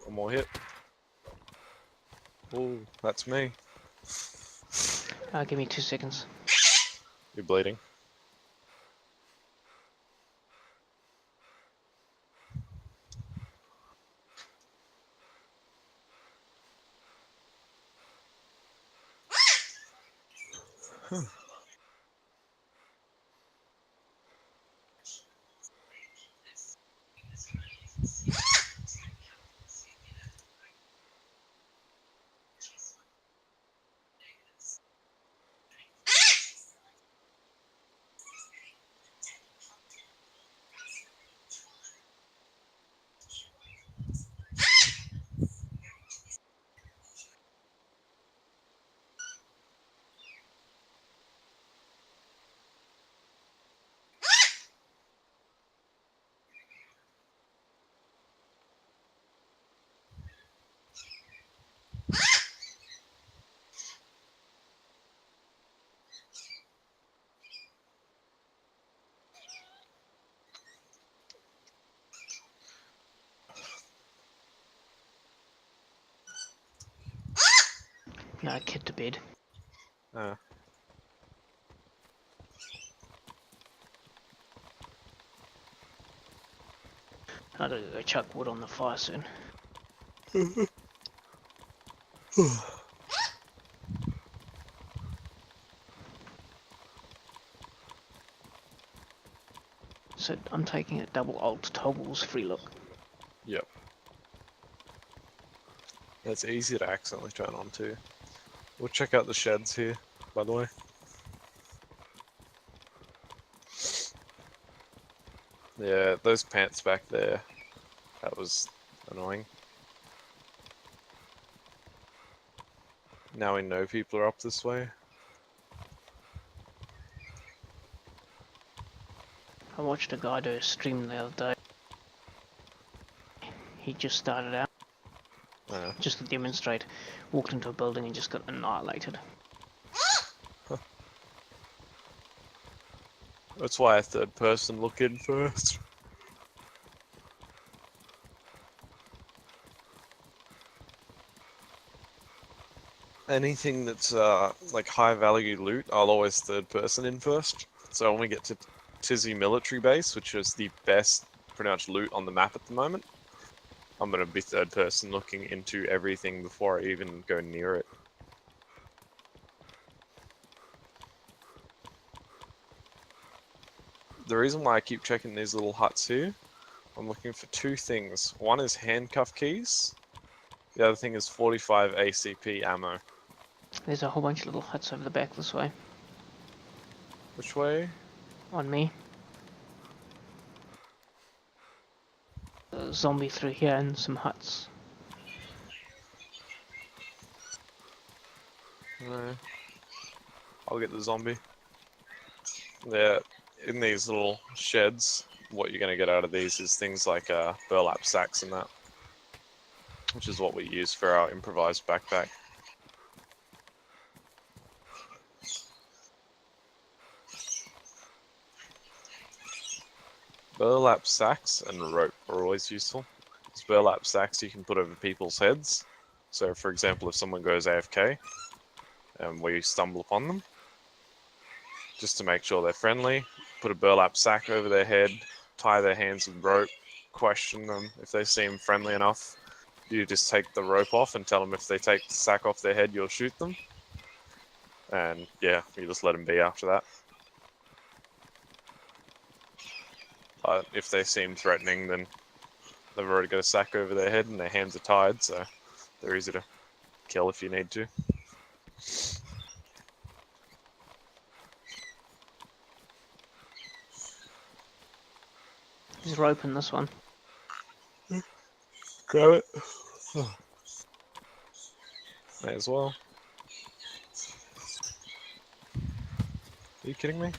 One more hit. Ooh, that's me. Give me 2 seconds. You're bleeding. No, kid to bed. I gotta go chuck wood on the fire soon. So I'm taking it double alt toggles free look. Yep. That's easy to accidentally turn on too. We'll check out the sheds here, by the way. Yeah, those pants back there. That was annoying. Now we know people are up this way. I watched a guy do a stream the other day. He just started out, just to demonstrate, walked into a building and just got annihilated. That's why a third person look in first. Anything that's like high value loot, I'll always third person in first. So when we get to Tisy military base, which is the best pretty much loot on the map at the moment, I'm gonna be third person looking into everything before I even go near it. The reason why I keep checking these little huts here, I'm looking for two things. One is handcuff keys. The other thing is 45 ACP ammo. There's a whole bunch of little huts over the back this way. Which way? On me. A zombie through here and some huts. No. I'll get the zombie. Yeah, in these little sheds, what you're going to get out of these is things like burlap sacks and that. Which is what we use for our improvised backpack. Burlap sacks and rope are always useful. Because burlap sacks you can put over people's heads. So, for example, if someone goes AFK and we stumble upon them, just to make sure they're friendly, put a burlap sack over their head, tie their hands with rope, question them. If they seem friendly enough, you just take the rope off and tell them if they take the sack off their head, you'll shoot them. And yeah, you just let them be after that. But if they seem threatening, then they've already got a sack over their head and their hands are tied, so they're easy to kill if you need to. There's rope in this one. Grab it. May as well. Are you kidding me?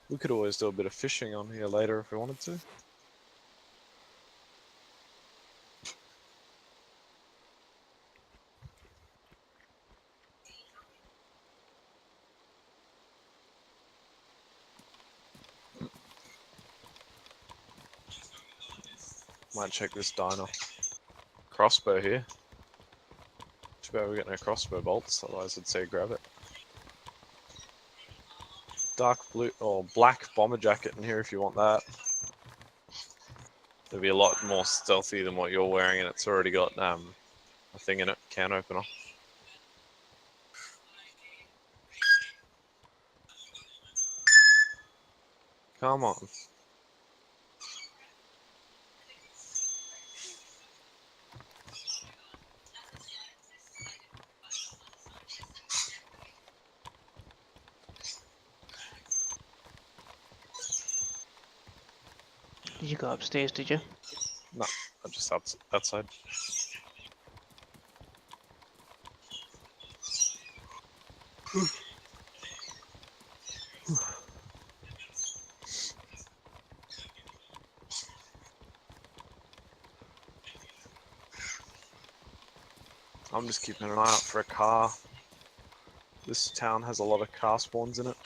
We could always do a bit of fishing on here later if we wanted to. Might check this diner. Crossbow here. Too bad we got no crossbow bolts, otherwise I'd say grab it. Dark blue or black bomber jacket in here if you want that. It'll be a lot more stealthy than what you're wearing, and it's already got a thing in it, can opener. Come on. Did you go upstairs, did you? No, I'm just outside. I'm just keeping an eye out for a car. This town has a lot of car spawns in it.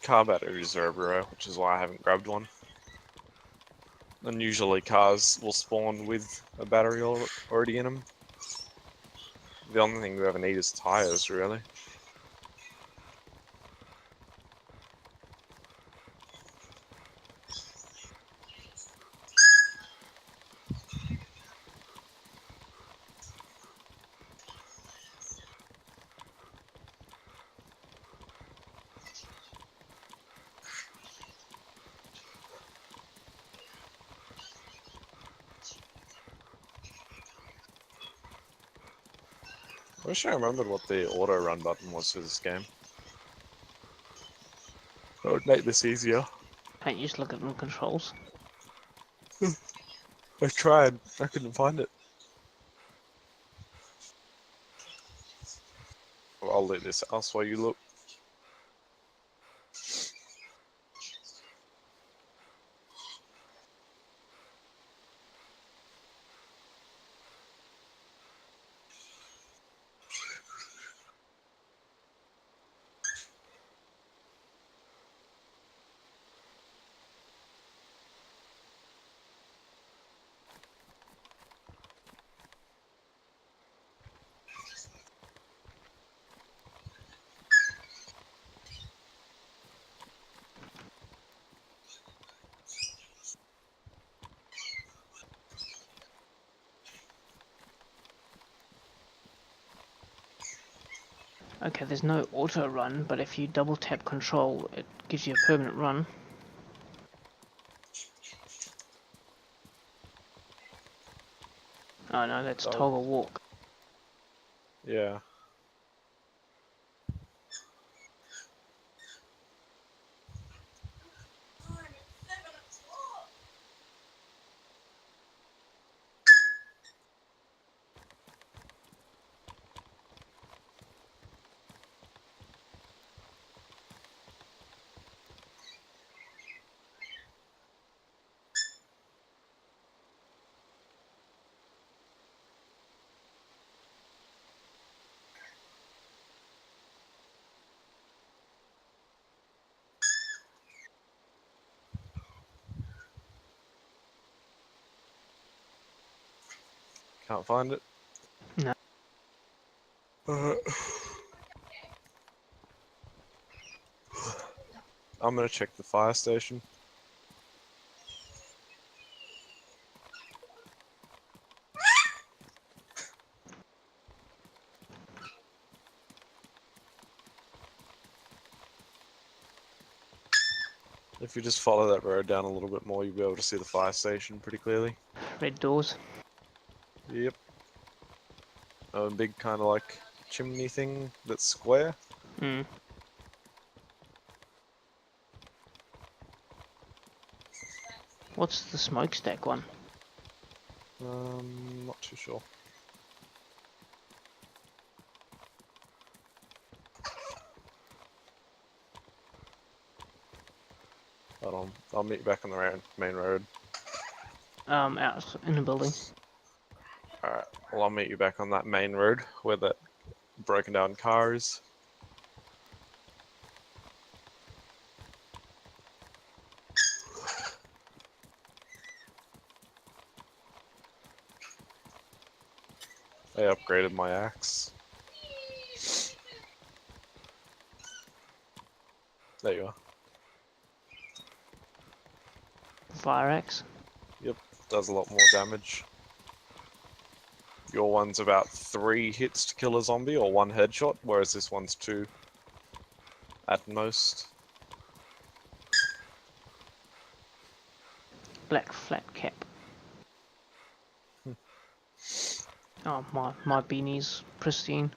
Car batteries are everywhere, which is why I haven't grabbed one. And usually cars will spawn with a battery already in them. The only thing we ever need is tires, really. I wish I remembered what the auto run button was for this game. That would make this easier. Can't you just look at the controls? I tried, I couldn't find it. Well, I'll let this else while you look. Okay, there's no auto run, but if you double tap control, it gives you a permanent run. Oh no, that's toggle walk. Yeah. Can't find it. No. I'm gonna check the fire station. If you just follow that road down a little bit more, you'll be able to see the fire station pretty clearly. Red doors. Yep. A big kind of like chimney thing that's square. Hmm. What's the smokestack one? Not too sure. Hold on, I'll meet you back on the main road. Out in the building. Alright, well I'll meet you back on that main road where that broken down car is. I upgraded my axe. There you are. Fire axe. Yep, does a lot more damage. Your one's about 3 hits to kill a zombie or 1 headshot, whereas this one's 2 at most. Black flat cap. Oh, my beanie's pristine.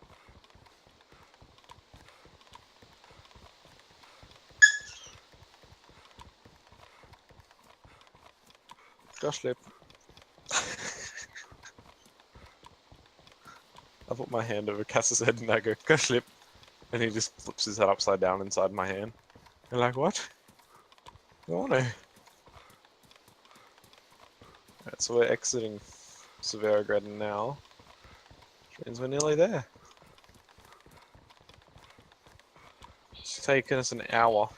Gosh, lip. I put my hand over Cass's head and I go, gosh, lip. And he just flips his head upside down inside my hand. I'm like, what? Oh no. Alright, so we're exiting Severograd now. Which means we're nearly there. It's taken us an hour.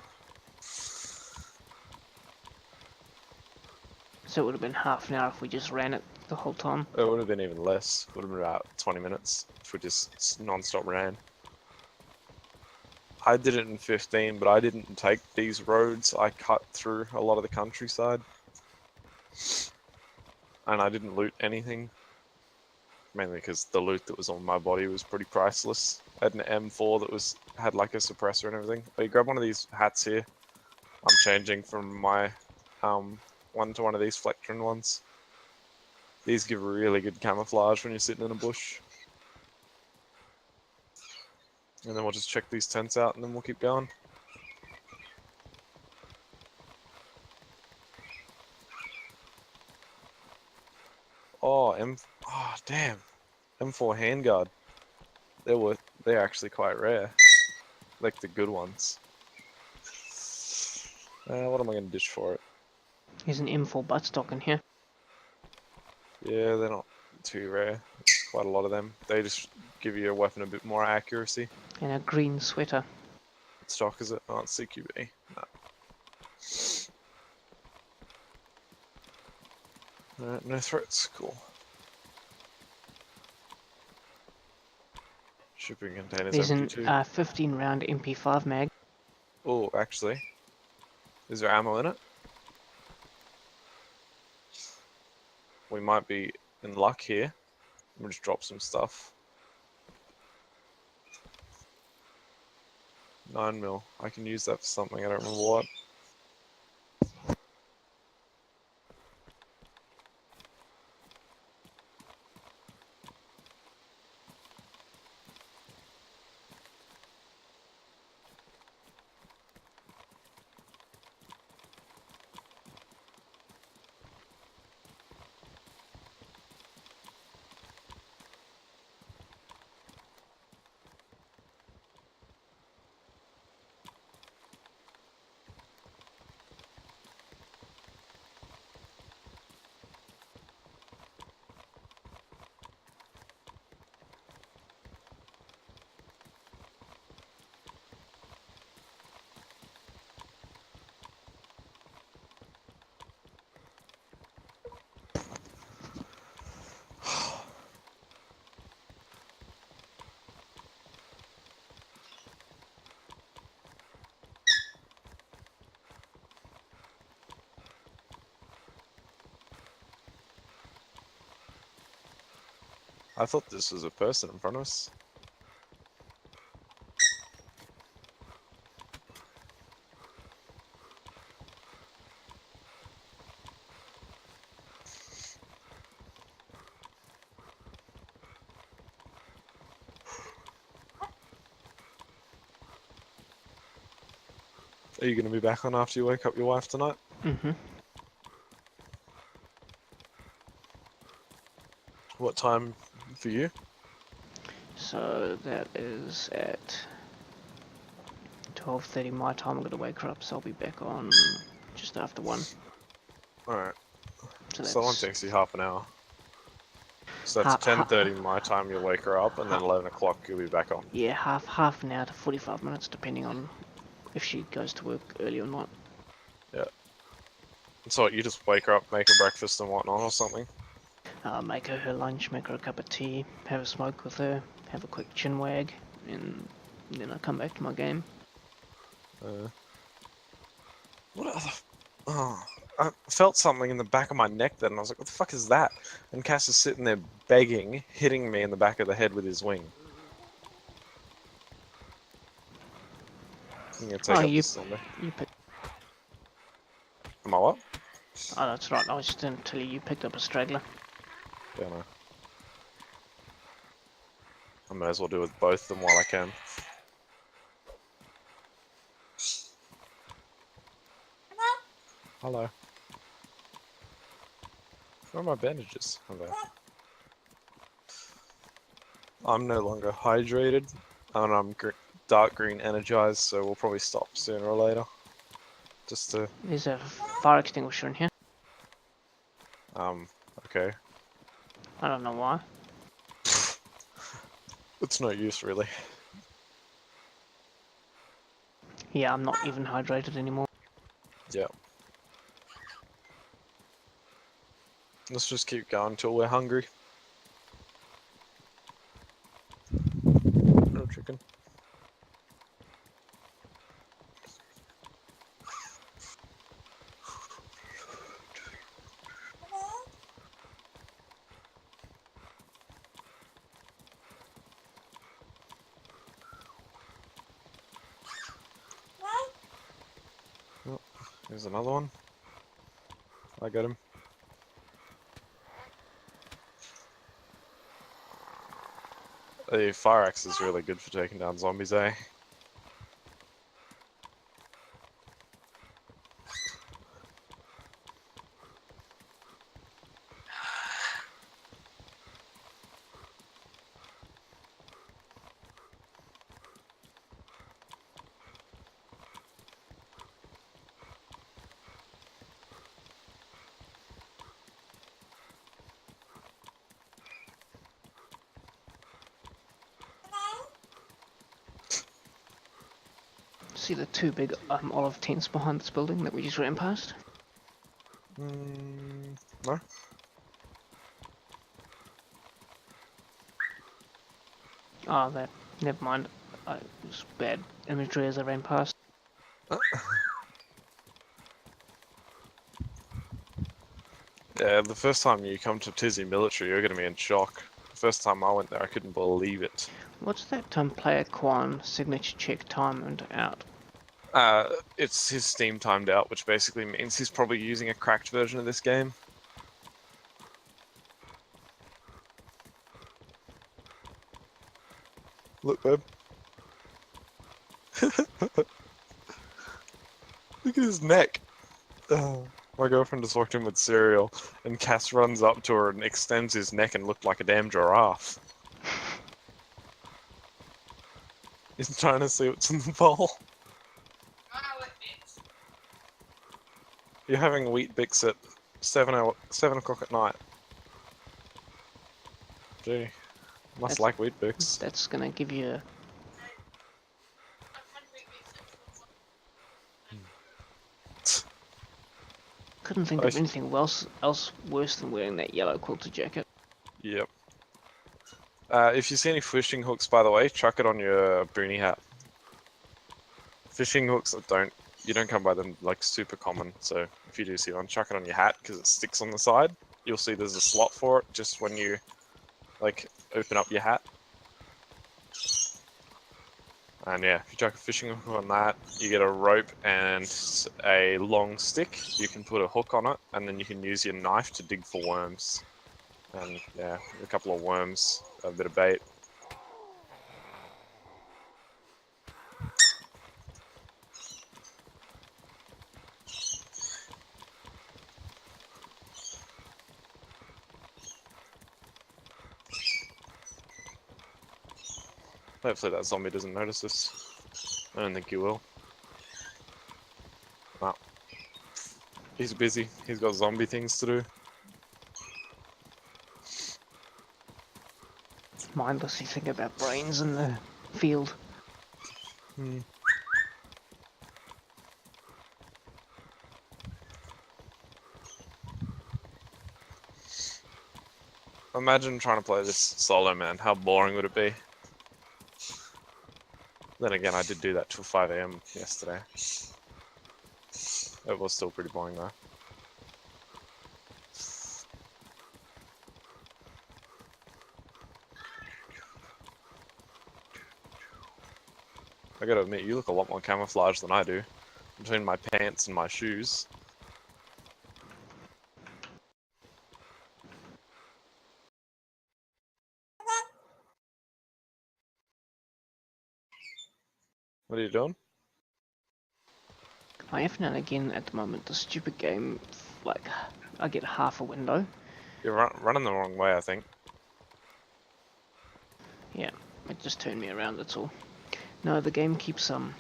So it would have been half an hour if we just ran it the whole time. It would have been even less. It would have been about 20 minutes if we just non-stop ran. I did it in 15, but I didn't take these roads. I cut through a lot of the countryside. And I didn't loot anything. Mainly because the loot that was on my body was pretty priceless. I had an M4 that had like a suppressor and everything. But you grab one of these hats here. I'm changing from my one to one of these Flectron ones. These give really good camouflage when you're sitting in a bush. And then we'll just check these tents out and then we'll keep going. Oh, damn. M4 handguard. They're actually quite rare. Like the good ones. What am I going to dish for it? There's an M4 buttstock in here. Yeah, they're not too rare. There's quite a lot of them. They just give you a weapon a bit more accuracy. And a green sweater. What stock is it? Oh, it's CQB. No. Alright, no threats. Cool. Shipping containers There's empty an too. 15 round MP5 mag. Oh, actually. Is there ammo in it? We might be in luck here. We'll just drop some stuff. 9 mil. I can use that for something. I don't remember what. I thought this was a person in front of us. Are you going to be back on after you wake up your wife tonight? Mm-hmm. What time for you? So that is at 12:30 my time. I'm gonna wake her up, so I'll be back on just after 1. Alright. So So that one that's takes you half an hour. So that's 10:30 my time, you'll wake her up, and then 11 o'clock you'll be back on. yeah, half an hour to 45 minutes, depending on if she goes to work early or not. Yeah. So what, you just wake her up, make her breakfast and whatnot or something? Make her lunch, make her a cup of tea, have a smoke with her, have a quick chin wag, and then I come back to my game. What other... Oh, I felt something in the back of my neck then, and I was like, what the fuck is that? And Cass is sitting there begging, hitting me in the back of the head with his wing. I'm gonna take up this Sunday. You picked. Am I what? Oh, that's right. I was just going to tell you picked up a straggler. Yeah, no. I may as well do with both of them while I can. Hello. Where are my bandages? Hello. I'm no longer hydrated, and I'm dark green energized, so we'll probably stop sooner or later. Just to... There's a fire extinguisher in here. Okay. I don't know why. It's no use, really. Yeah, I'm not even hydrated anymore. Yeah. Let's just keep going till we're hungry. No chicken. Oh, here's another one. I got him. The fire axe is really good for taking down zombies, eh? See the two big olive tents behind this building that we just ran past? No? Oh, that. Never mind. It was bad imagery as I ran past. Yeah, the first time you come to Tisy Military, you're gonna be in shock. The first time I went there, I couldn't believe it. What's that player Quan signature check timed out? It's his Steam timed out, which basically means he's probably using a cracked version of this game. Look, babe. Look at his neck. My girlfriend just walked in with cereal, and Cass runs up to her and extends his neck and looked like a damn giraffe. He's trying to see what's in the bowl. You're having Wheat Bix at 7 o'clock at night. Gee, must like Wheat Bix. That's gonna give you a... Couldn't think of anything else worse than wearing that yellow quilted jacket. Yep. If you see any fishing hooks, by the way, chuck it on your boonie hat. Fishing hooks you don't come by them like super common, so if you do see one, chuck it on your hat because it sticks on the side. You'll see there's a slot for it just when you like open up your hat. And yeah, if you chuck a fishing hook on that, you get a rope and a long stick. You can put a hook on it, and then you can use your knife to dig for worms. And yeah, a couple of worms, a bit of bait. Hopefully that zombie doesn't notice us. I don't think he will. No. He's busy. He's got zombie things to do. Mindlessly think about brains in the field. Imagine trying to play this solo, man. How boring would it be? Then again, I did do that till 5 AM yesterday. It was still pretty boring though. I gotta admit, you look a lot more camouflaged than I do. Between my pants and my shoes. What are you doing? I have now and again at the moment the stupid game, like, I get half a window. You're running the wrong way, I think. Yeah, it just turned me around, that's all. No, the game keeps, you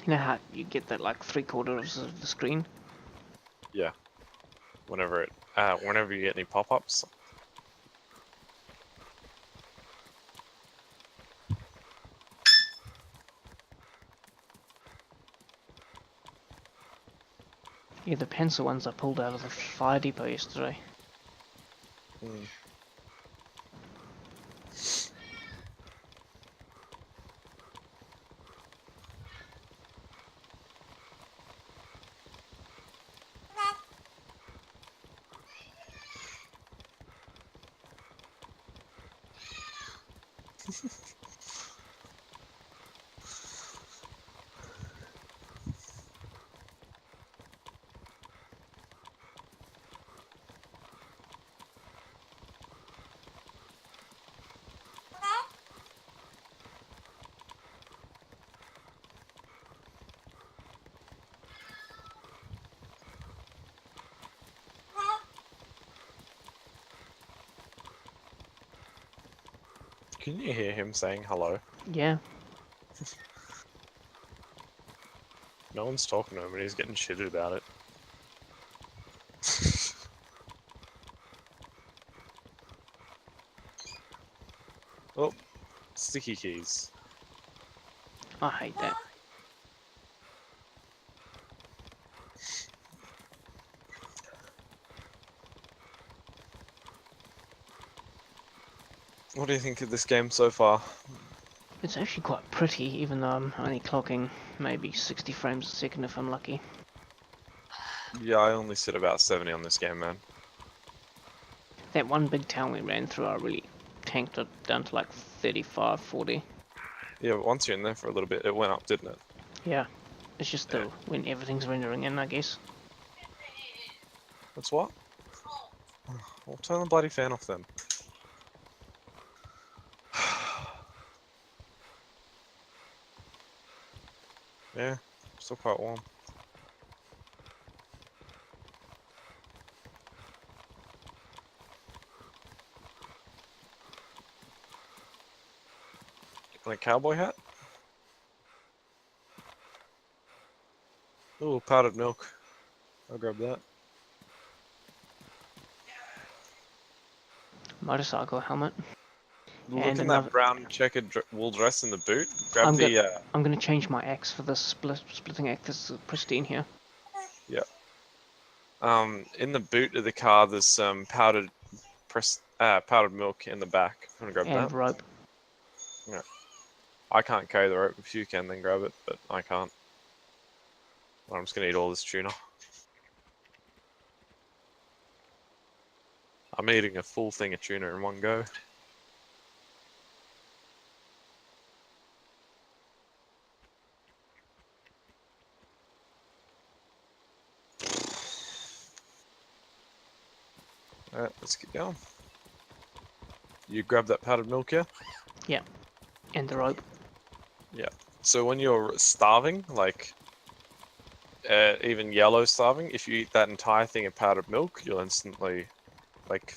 know how you get that, like, 3/4 of the screen? Yeah. Whenever you get any pop-ups. Yeah, the pencil ones I pulled out of the fire depot yesterday. Can you hear him saying hello? Yeah. No one's talking to him and he's getting shitted about it. Oh, sticky keys. I hate that. What do you think of this game so far? It's actually quite pretty, even though I'm only clocking maybe 60 frames a second if I'm lucky. Yeah, I only sit about 70 on this game, man. That one big town we ran through, I really tanked it down to like 35, 40. Yeah, but once you're in there for a little bit, it went up, didn't it? Yeah. It's just the when everything's rendering in, I guess. That's what? Well, turn the bloody fan off then. Yeah, still quite warm. Want a cowboy hat? Ooh, powdered milk. I'll grab that. Motorcycle helmet. Look And in another. that brown checkered wool dress in the boot. Grab I'm the, gonna change my axe for this splitting axe. This is pristine here. yeah. In the boot of the car, there's some powdered milk in the back. I'm gonna grab And that. rope. Yeah. I can't carry the rope. If you can, then grab it, but I can't. Well, I'm just gonna eat all this tuna. I'm eating a full thing of tuna in one go. Alright, let's get going. You grab that powdered milk, yeah? Yeah. And the rope. Yeah. So when you're starving, like even yellow starving, if you eat that entire thing of powdered milk, you'll instantly, like,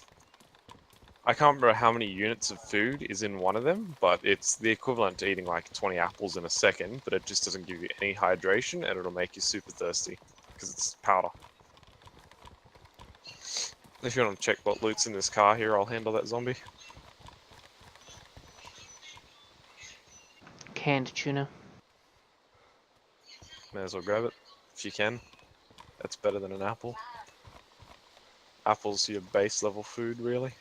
I can't remember how many units of food is in one of them, but it's the equivalent to eating like 20 apples in a second, but it just doesn't give you any hydration and it'll make you super thirsty because it's powder. If you want to check what loot's in this car here, I'll handle that zombie. Canned tuna. May as well grab it if you can. That's better than an apple. Apple's your base level food, really.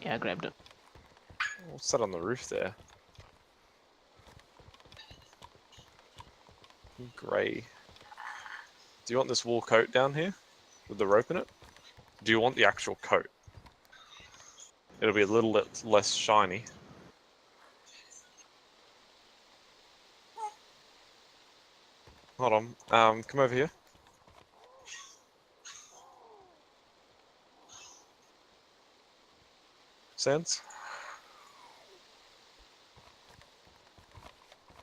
Yeah, I grabbed it. What's that on the roof there? Grey. Do you want this wool coat down here with the rope in it? Do you want the actual coat? It'll be a little less shiny. Hold on. Come over here. Sands?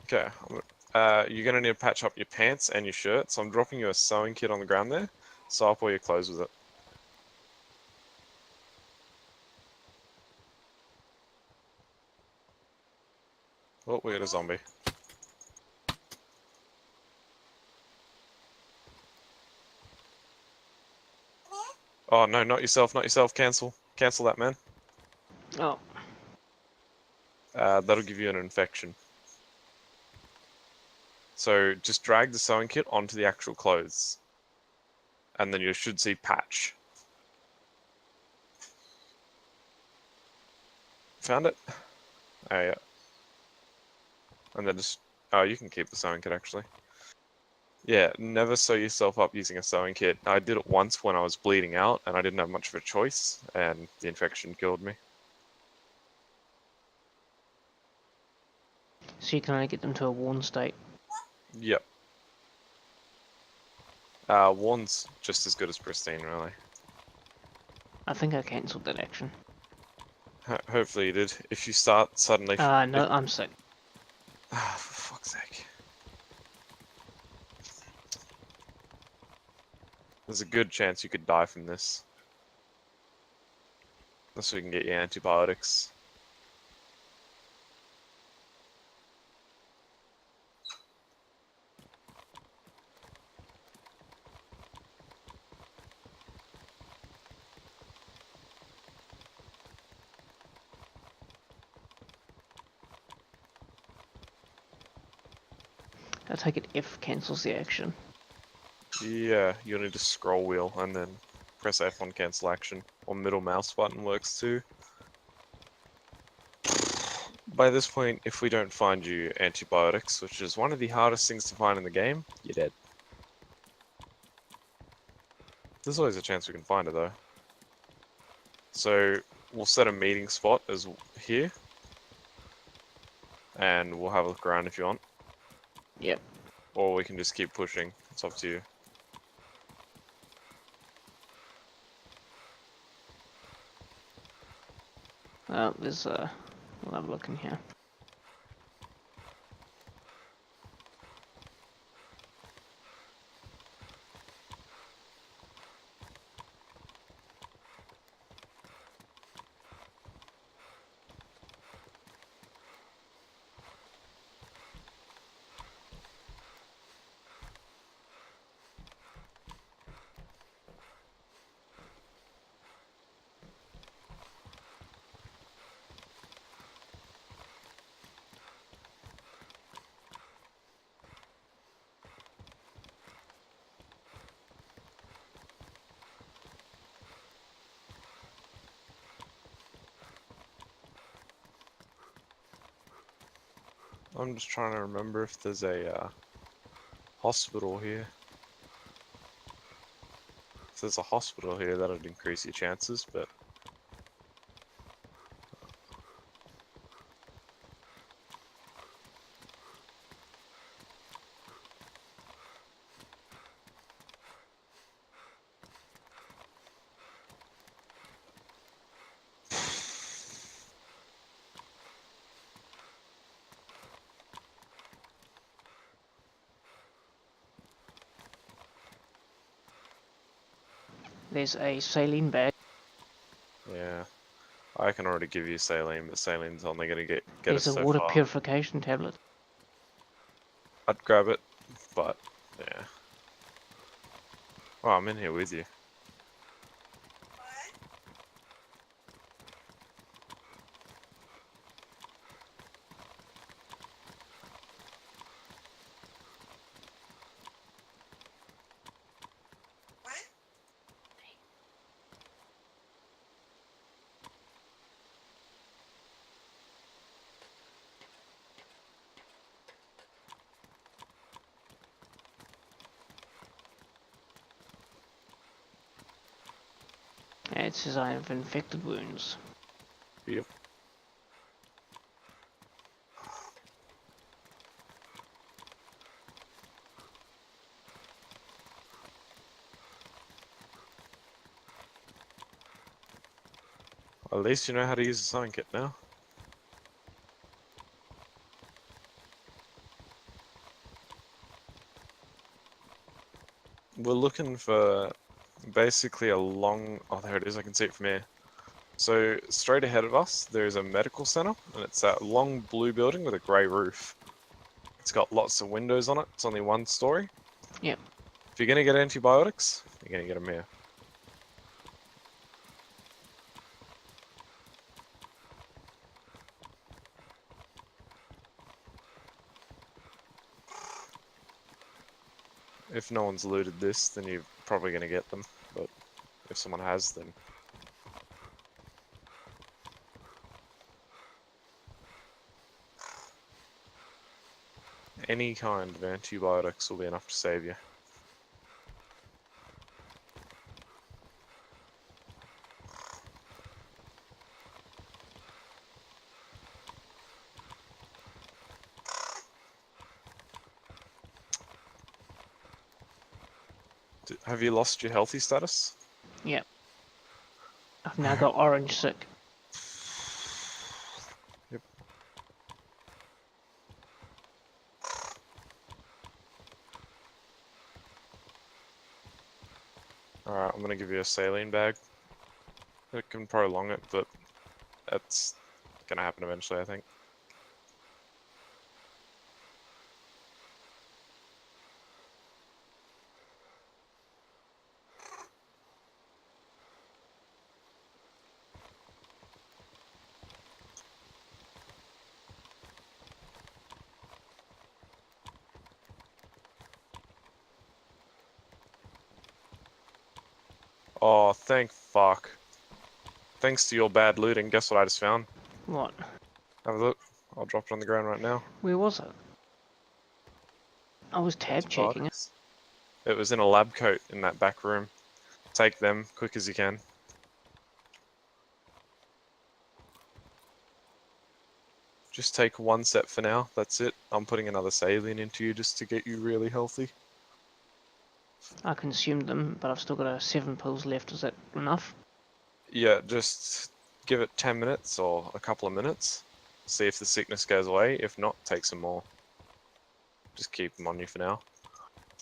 Okay. You're gonna need to patch up your pants and your shirt, so I'm dropping you a sewing kit on the ground there. Sew up all your clothes with it. Oh, we got a zombie. Oh no, not yourself, not yourself. Cancel. Cancel that, man. Oh. That'll give you an infection. So just drag the sewing kit onto the actual clothes. And then you should see patch. Found it? Oh yeah. And then just, oh, you can keep the sewing kit actually. Yeah, never sew yourself up using a sewing kit. I did it once when I was bleeding out and I didn't have much of a choice and the infection killed me. So you can only get them to a worn state. Yep. Worn's just as good as pristine, really. I think I cancelled that action. Hopefully you did. If you start suddenly... No, I'm sick. Ah, for fuck's sake. There's a good chance you could die from this. Unless we can get you antibiotics. I take it F cancels the action. Yeah, you'll need to scroll wheel and then press F on cancel action. Or middle mouse button works too. By this point, if we don't find you antibiotics, which is one of the hardest things to find in the game, you're dead. There's always a chance we can find it though. So, we'll set a meeting spot as here, and we'll have a look around if you want. Yep. Or we can just keep pushing. It's up to you. There's we'll have a look in here. I'm just trying to remember if there's a hospital here. If there's a hospital here, that'd increase your chances, but... There's a saline bag. Yeah. I can already give you saline, but saline's only gonna get There's us a so water far. purification tablet. I'd grab it, but yeah. Oh, I'm in here with you. It says I have infected wounds. Yep. At least you know how to use the sewing kit now. We're looking for basically a long... Oh, there it is. I can see it from here. So straight ahead of us, there's a medical center, and it's that long blue building with a grey roof. It's got lots of windows on it. It's only one story. Yep. If you're gonna get antibiotics, you're gonna get them here. If no one's looted this, then you're probably gonna get them. But if someone has, then... Any kind of antibiotics will be enough to save you. Have you lost your healthy status? Yep. I've now got orange sick. Yep. Alright, I'm gonna give you a saline bag. It can prolong it, but that's gonna happen eventually, I think. Oh, thank fuck. Thanks to your bad looting, guess what I just found? What? Have a look. I'll drop it on the ground right now. Where was it? I was tab checking it. Antibiotics. It was in a lab coat in that back room. Take them quick as you can. Just take one set for now. That's it. I'm putting another saline into you just to get you really healthy. I consumed them, but I've still got 7 pills left. Is that enough? Yeah, just give it 10 minutes or a couple of minutes. See if the sickness goes away. If not, take some more. Just keep them on you for now.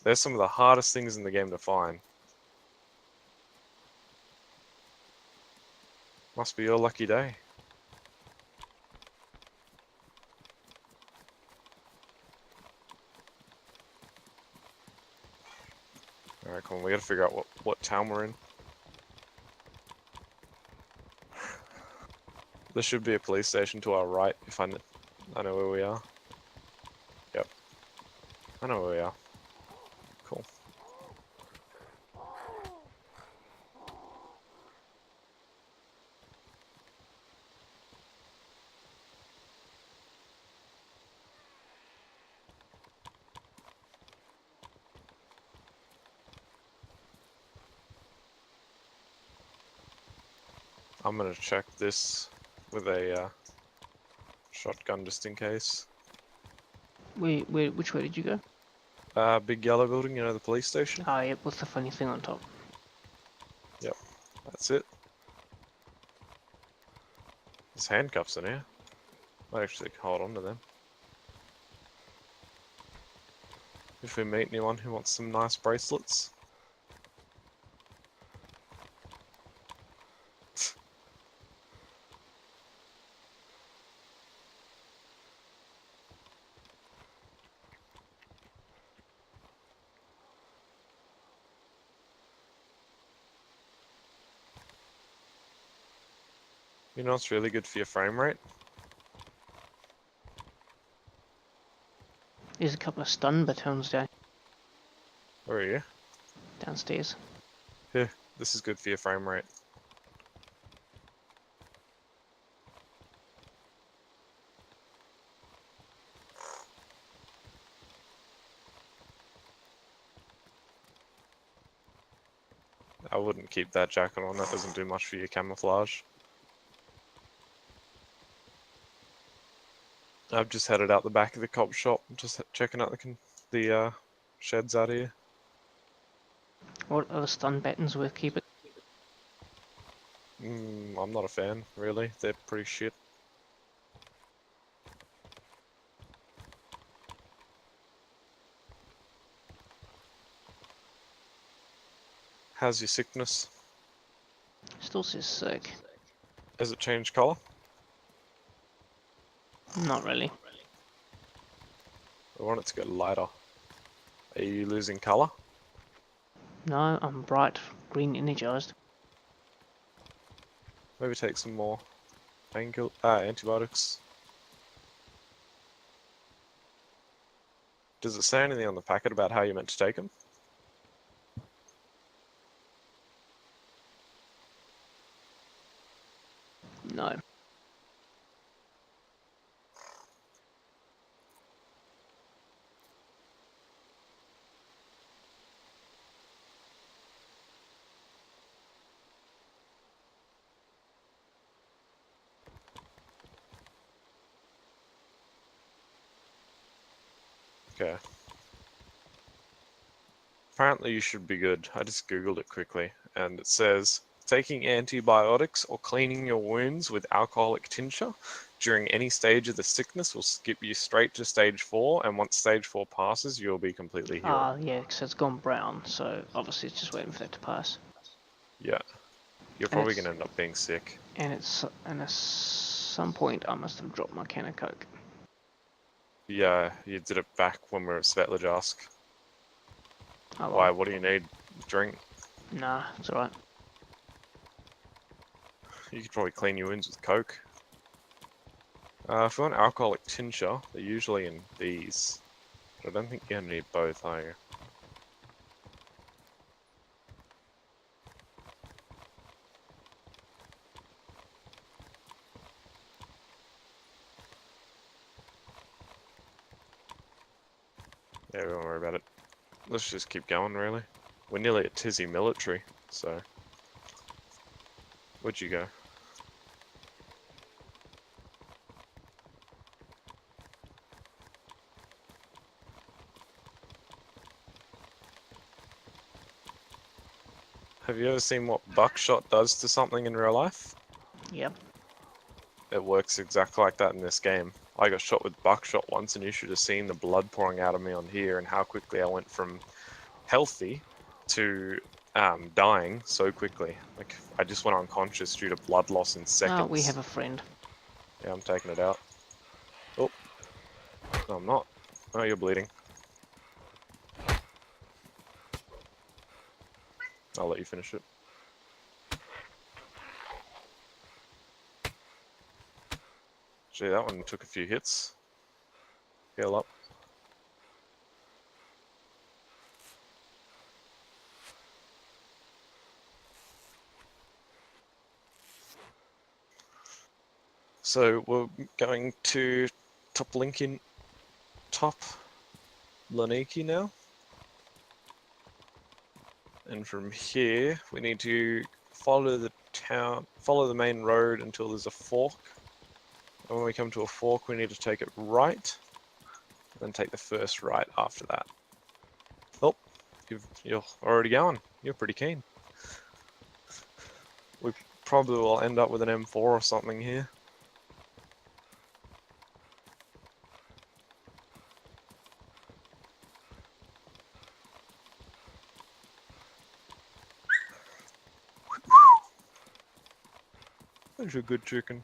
They're some of the hardest things in the game to find. Must be your lucky day. Alright, come on, we gotta figure out what town we're in. There should be a police station to our right if I know where we are. Yep. I know where we are. Cool. I'm gonna check this with a shotgun just in case. Which way did you go? Big yellow building, you know, the police station? Ah, yep, with the funny thing on top. Yep, that's it. There's handcuffs in here. Might actually hold on to them. If we meet anyone who wants some nice bracelets. You know what's really good for your frame rate? There's a couple of stun batons Where are you? downstairs. Here, this is good for your frame rate. I wouldn't keep that jacket on, that doesn't do much for your camouflage. I've just headed out the back of the cop shop, just checking out the sheds out here. What are the stun batons worth keeping? I'm not a fan, really. They're pretty shit. How's your sickness? Still says sick. Has it changed colour? Not really. I want it to get lighter. Are you losing colour? No, I'm bright green energized. Maybe take some more antibiotics. Does it say anything on the packet about how you're meant to take them? No. Okay. Apparently you should be good. I just googled it quickly, and it says, taking antibiotics or cleaning your wounds with alcoholic tincture during any stage of the sickness will skip you straight to stage 4, and once stage 4 passes, you'll be completely healed. Ah, yeah, because it's gone brown, so obviously it's just waiting for that to pass. Yeah. You're probably going to end up being sick. And at some point I must have dropped my can of Coke. Yeah, you did it back when we were at Svetlajask. Oh, well. Why, what do you need? Drink? Nah, it's alright. You could probably clean your wounds with Coke. If you want alcoholic tincture, they're usually in these. But I don't think you're going to need both, are you? Yeah, we won't worry about it. Let's just keep going, really. We're nearly at Tisy Military, so... Where'd you go? Have you ever seen what buckshot does to something in real life? Yep. It works exactly like that in this game. I got shot with buckshot once, and you should have seen the blood pouring out of me on here and how quickly I went from healthy to dying so quickly. Like, I just went unconscious due to blood loss in seconds. We have a friend. Yeah, I'm taking it out. Oh, no, I'm not. Oh, you're bleeding. I'll let you finish it. Gee, that one took a few hits. Heal up. So we're going to top Lincoln, top Laniki now. And from here, we need to follow the main road until there's a fork. And when we come to a fork, we need to take it right, and then take the first right after that. Oh, you're already going. You're pretty keen. We probably will end up with an M4 or something here. That's a good chicken.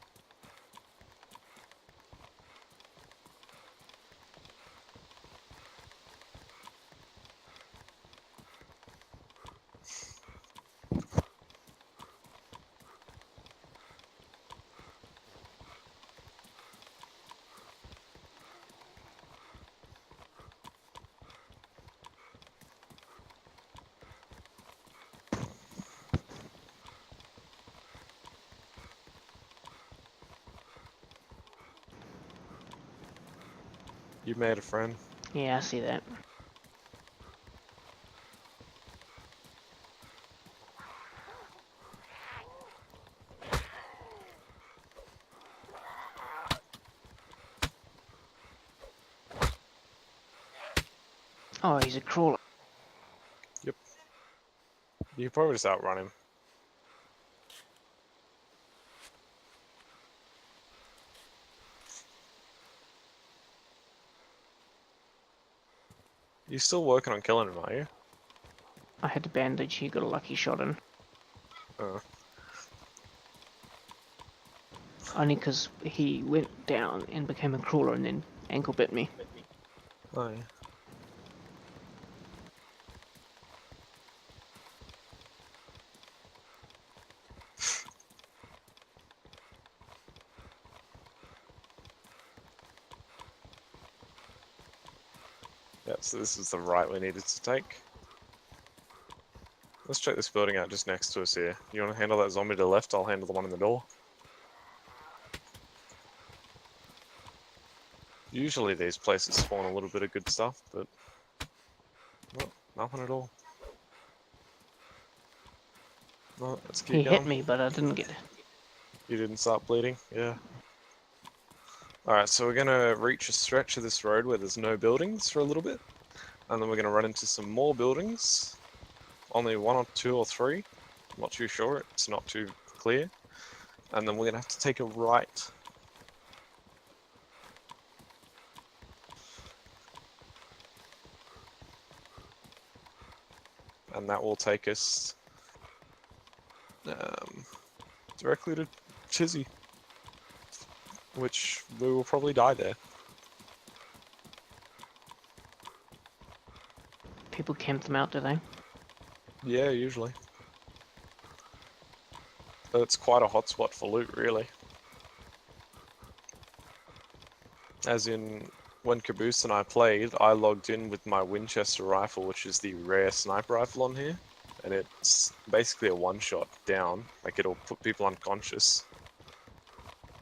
You made a friend. Yeah, I see that. Oh, he's a crawler. Yep. You could probably just outrun him. You're still working on killing him, are you? I had to bandage, he got a lucky shot in. Only because he went down and became a crawler and then ankle bit me. Oh, yeah. Yeah, so this is the right we needed to take. Let's check this building out just next to us here. You want to handle that zombie to the left? I'll handle the one in the door. Usually these places spawn a little bit of good stuff, but no, nothing at all. No, let's keep He going. hit me, but I didn't get... You didn't start bleeding? Yeah. Alright, so we're gonna reach a stretch of this road where there's no buildings for a little bit. And then we're gonna run into some more buildings. Only one or two or three. I'm not too sure, it's not too clear. And then we're gonna have to take a right. And that will take us directly to Tisy, which we will probably die there. People camp them out, do they? Yeah, usually. But it's quite a hotspot for loot, really. As in, when Caboose and I played, I logged in with my Winchester rifle, which is the rare sniper rifle on here. And it's basically a one-shot down. Like, it'll put people unconscious.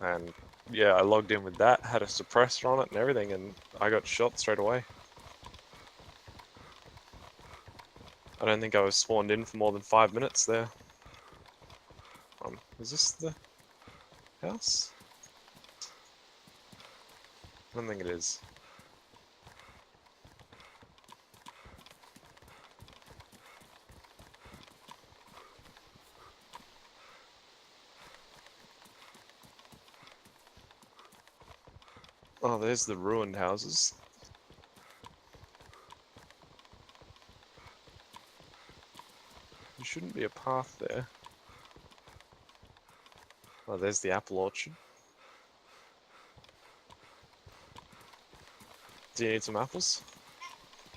And yeah, I logged in with that, had a suppressor on it and everything, and I got shot straight away. I don't think I was spawned in for more than 5 minutes there. Is this the house? I don't think it is. Oh, there's the ruined houses. There shouldn't be a path there. Oh, there's the apple orchard. Do you need some apples?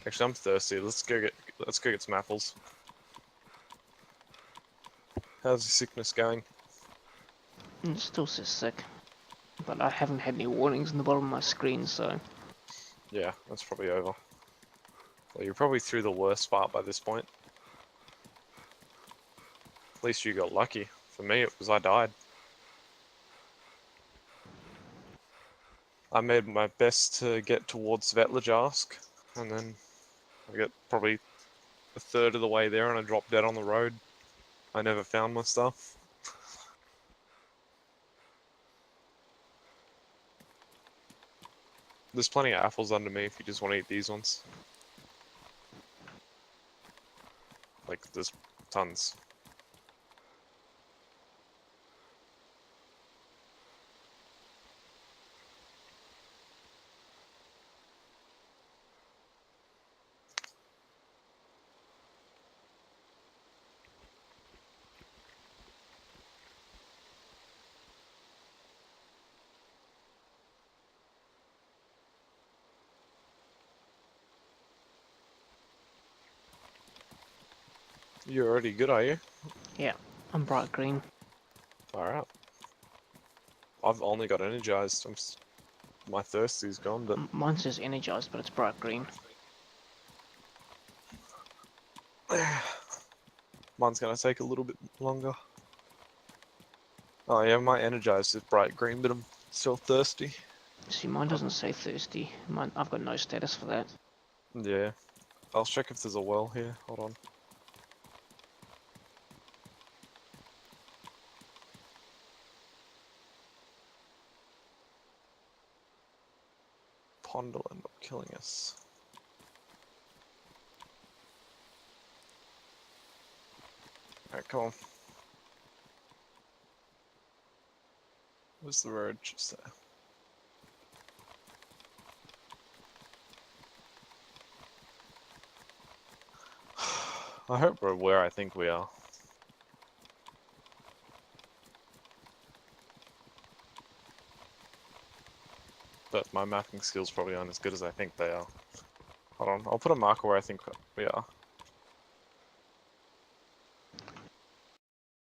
Actually, I'm thirsty. Let's go get some apples. How's your sickness going? It still says sick, but I haven't had any warnings in the bottom of my screen, so... Yeah, that's probably over. Well, you're probably through the worst part by this point. At least you got lucky. For me, it was I died. I made my best to get towards Vetlajarsk, and then I got probably a third of the way there and I dropped dead on the road. I never found my stuff. There's plenty of apples under me if you just want to eat these ones. Like, there's tons. You're already good, are you? Yeah, I'm bright green. Alright. I've only got energized. My thirsty's gone, but... Mine says energized, but it's bright green. Mine's gonna take a little bit longer. Oh yeah, my energized is bright green, but I'm still thirsty. See, mine doesn't say thirsty. I've got no status for that. Yeah. I'll check if there's a well here. Hold on. Pond will end up killing us. Alright, come on. Where's the road? Just there. I hope we're where I think we are. But my mapping skills probably aren't as good as I think they are. Hold on, I'll put a marker where I think we are.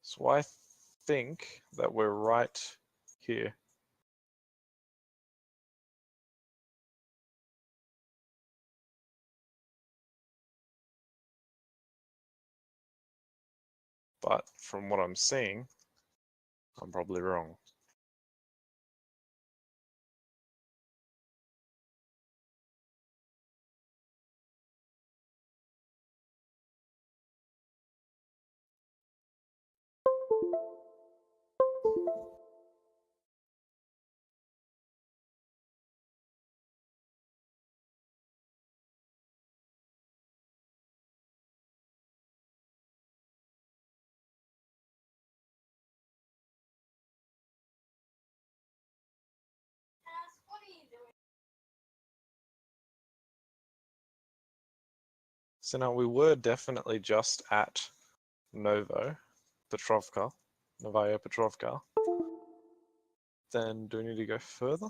So I think that we're right here. But from what I'm seeing, I'm probably wrong. So now we were definitely just at Novaya Petrovka. Then do we need to go further?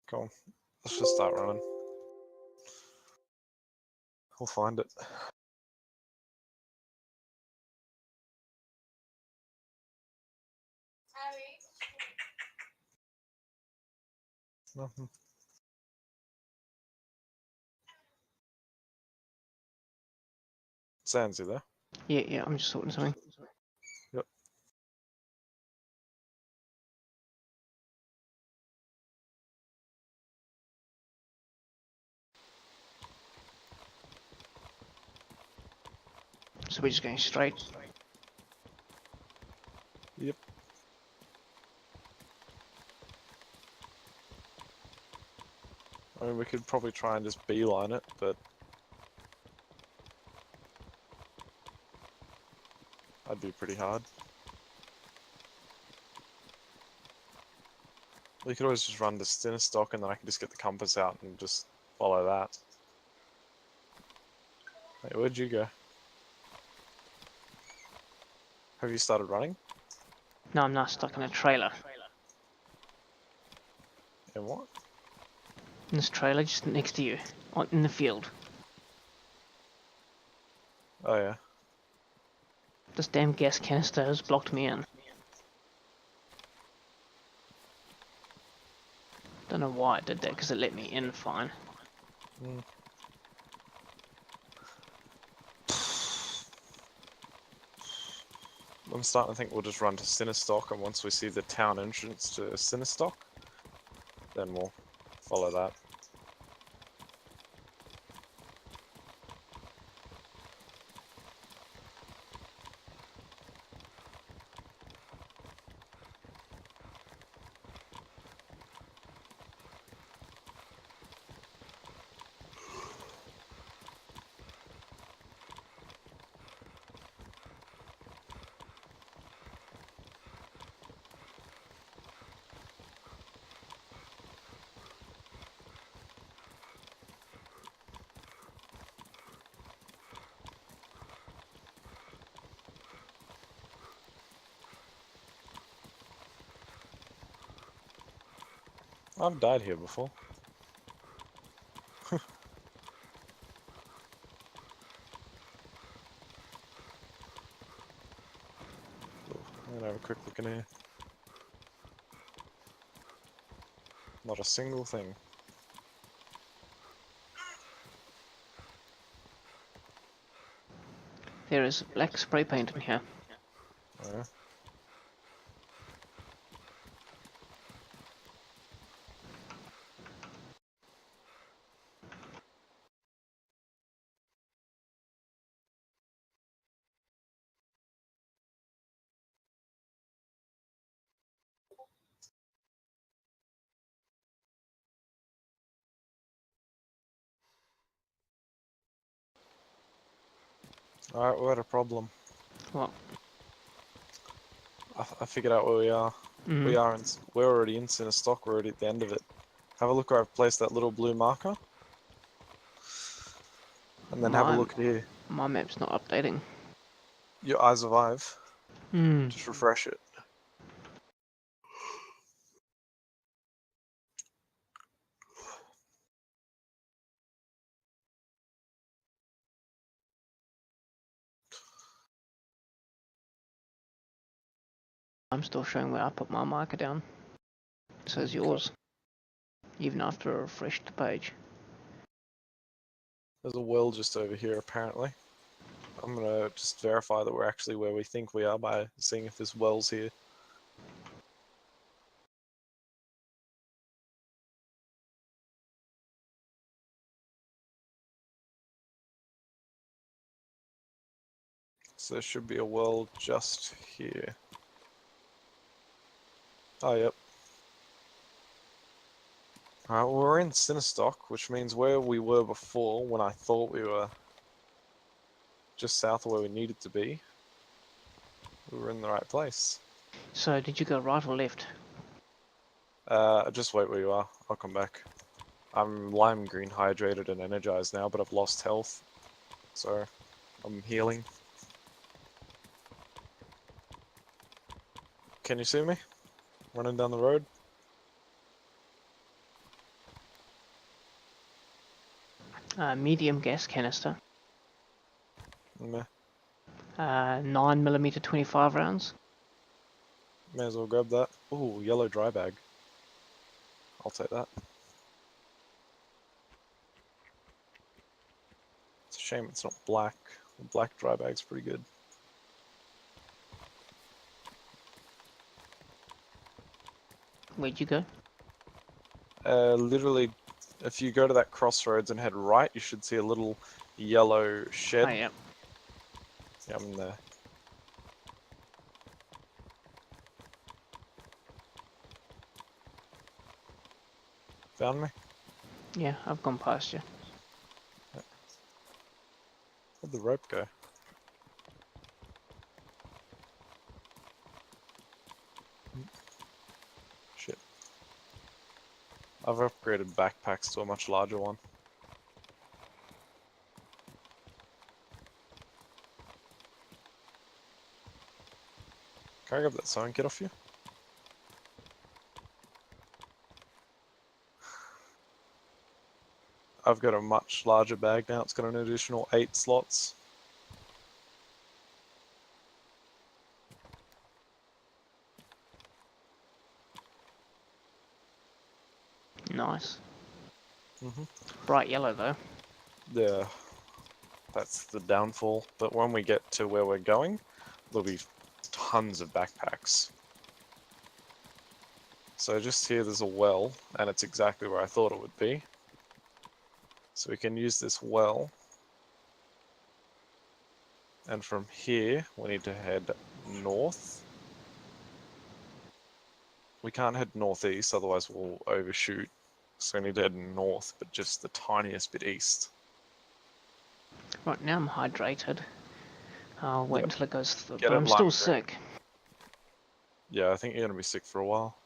Come on, let's just start running. We'll find it. Nothing. Sans, you there? Yeah, I'm just sorting something. Yep. So we're just going straight. Yep. I mean, we could probably try and just beeline it, but that'd be pretty hard. We could always just run to Stinistock and then I can just get the compass out and just follow that. Hey, where'd you go? Have you started running? No, I'm now stuck in a trailer. In what? In this trailer just next to you, in the field. Oh yeah. This damn gas canister has blocked me in. Don't know why it did that, because it let me in fine. Mm. I'm starting to think we'll just run to Stinistock, and once we see the town entrance to Stinistock, then we'll follow that. I've died here before. I'm gonna have a quick look in here. Not a single thing. There is black spray paint in here. Oh, yeah. Alright, we had a problem. What? I figured out where we are. Mm. We're already in Stinistock, we're already at the end of it. Have a look where I've placed that little blue marker. And then have a look here. My map's not updating. Your eyes of Ive. Hmm. Just refresh it. I'm still showing where I put my marker down. So is yours. Even after I refreshed the page. There's a well just over here apparently. I'm gonna just verify that we're actually where we think we are by seeing if there's wells here. So there should be a well just here. Oh, yep. Alright, well, we're in Stinistock, which means where we were before, when I thought we were just south of where we needed to be, we were in the right place. So did you go right or left? Just wait where you are, I'll come back. I'm lime green hydrated and energized now, but I've lost health, so I'm healing. Can you see me? Running down the road? Medium gas canister. Meh. 9mm 25 rounds. May as well grab that. Ooh, yellow dry bag. I'll take that. It's a shame it's not black. The black dry bag's pretty good. Where'd you go? Literally, if you go to that crossroads and head right, you should see a little yellow shed. Oh yeah. Yeah, I'm in there. Found me? Yeah, I've gone past you. Where'd the rope go? Shit. I've upgraded backpacks to a much larger one. Can I grab that sewing kit off you? I've got a much larger bag now. It's got an additional 8 slots. Nice. Mm-hmm. Bright yellow though. Yeah, that's the downfall. But when we get to where we're going, there'll be tons of backpacks. So just here there's a well, and it's exactly where I thought it would be. So we can use this well. And from here, we need to head north. We can't head northeast, otherwise we'll overshoot. So we need to head north, but just the tiniest bit east. Right, now I'm hydrated. I'll wait Yep. until it goes through, Get but it I'm lime still green. sick. Yeah, I think you're gonna be sick for a while.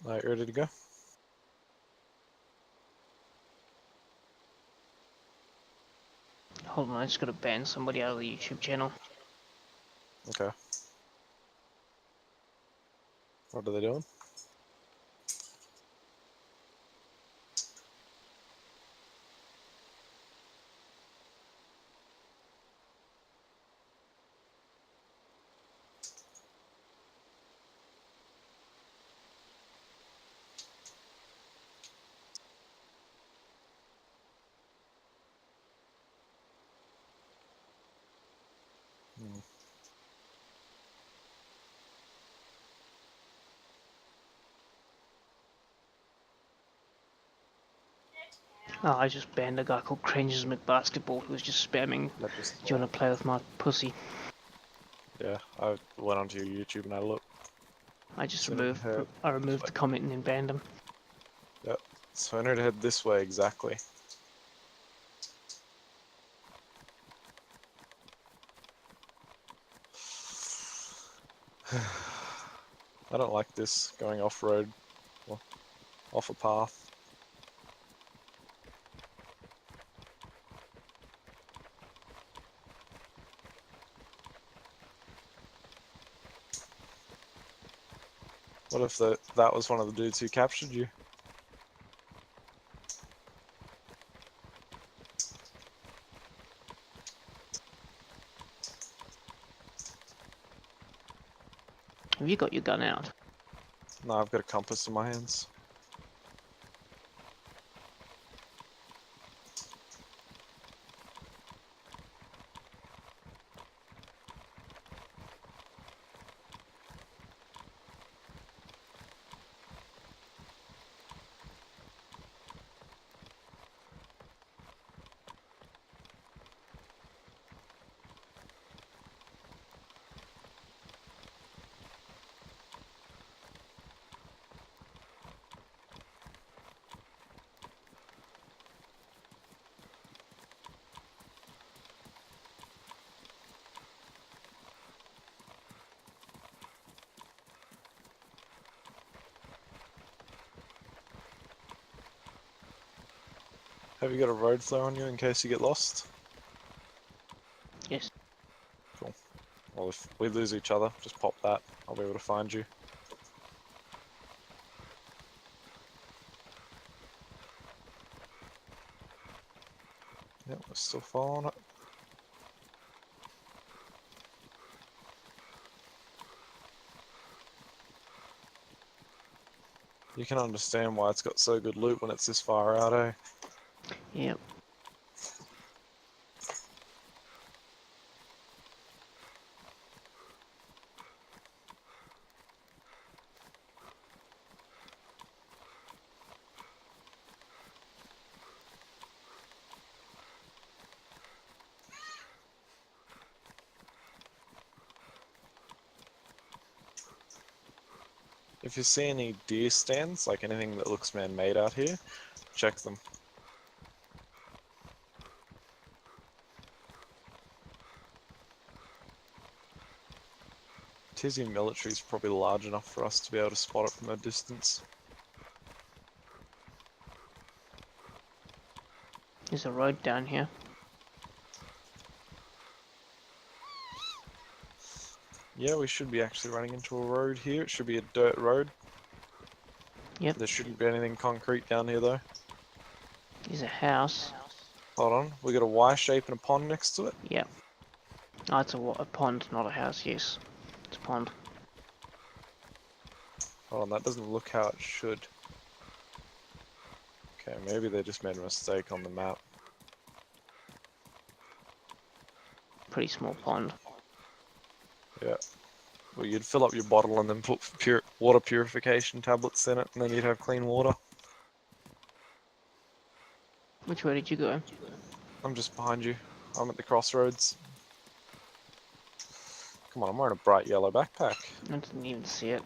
Alright, you ready to go? Hold on, I just gotta ban somebody out of the YouTube channel. Okay. What are they doing? Hmm. Oh, I just banned a guy called Cringes McBasketball who was just spamming, That just, do you wanna play with my pussy? yeah, I went onto your YouTube and I looked. I just So I need to head removed the comment and then banned him. Yep. So I need to head this way exactly. I don't like this going off road, or off a path. What if that was one of the dudes who captured you? Have you got your gun out? No, I've got a compass in my hands. Have you got a road flare on you in case you get lost? Yes. Cool. Well, if we lose each other, just pop that. I'll be able to find you. Yep, we're still following it. You can understand why it's got so good loot when it's this far out, eh? Yep. If you see any deer stands, like anything that looks man-made out here, check them. Tisy military is probably large enough for us to be able to spot it from a distance. There's a road down here. Yeah, we should be actually running into a road here. It should be a dirt road. Yep. There shouldn't be anything concrete down here though. There's a house. Hold on, we got a Y shape and a pond next to it. Yep. Oh, it's a pond, not a house. Yes, it's a pond. Hold on, that doesn't look how it should. Okay, maybe they just made a mistake on the map. Pretty small pond. Yeah. Well, you'd fill up your bottle and then put water purification tablets in it, and then you'd have clean water. Which way did you go? I'm just behind you. I'm at the crossroads. Come on, I'm wearing a bright yellow backpack. I didn't even see it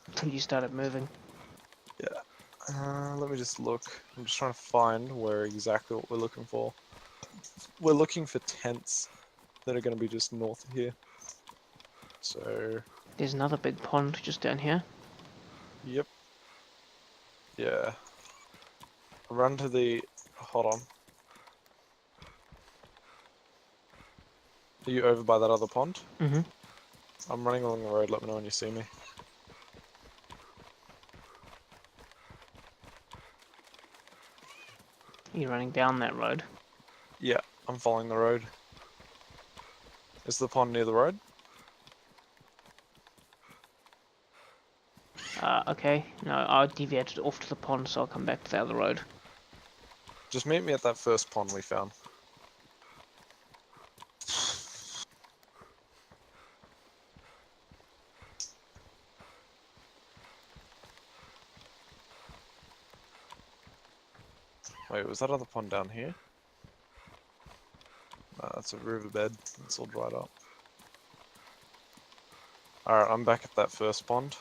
until you started moving. Yeah. Let me just look. I'm just trying to find where exactly what we're looking for. We're looking for tents that are going to be just north of here. So, There's another big pond just down here. yep. Yeah. Run to the... Hold on. Are you over by that other pond? Mm-hmm. I'm running along the road, let me know when you see me. You're running down that road. Yeah, I'm following the road. Is the pond near the road? Okay. No, I deviated off to the pond, so I'll come back to the other road. Just meet me at that first pond we found. Wait, was that other pond down here? No, that's a riverbed. It's all dried up. Alright, I'm back at that first pond.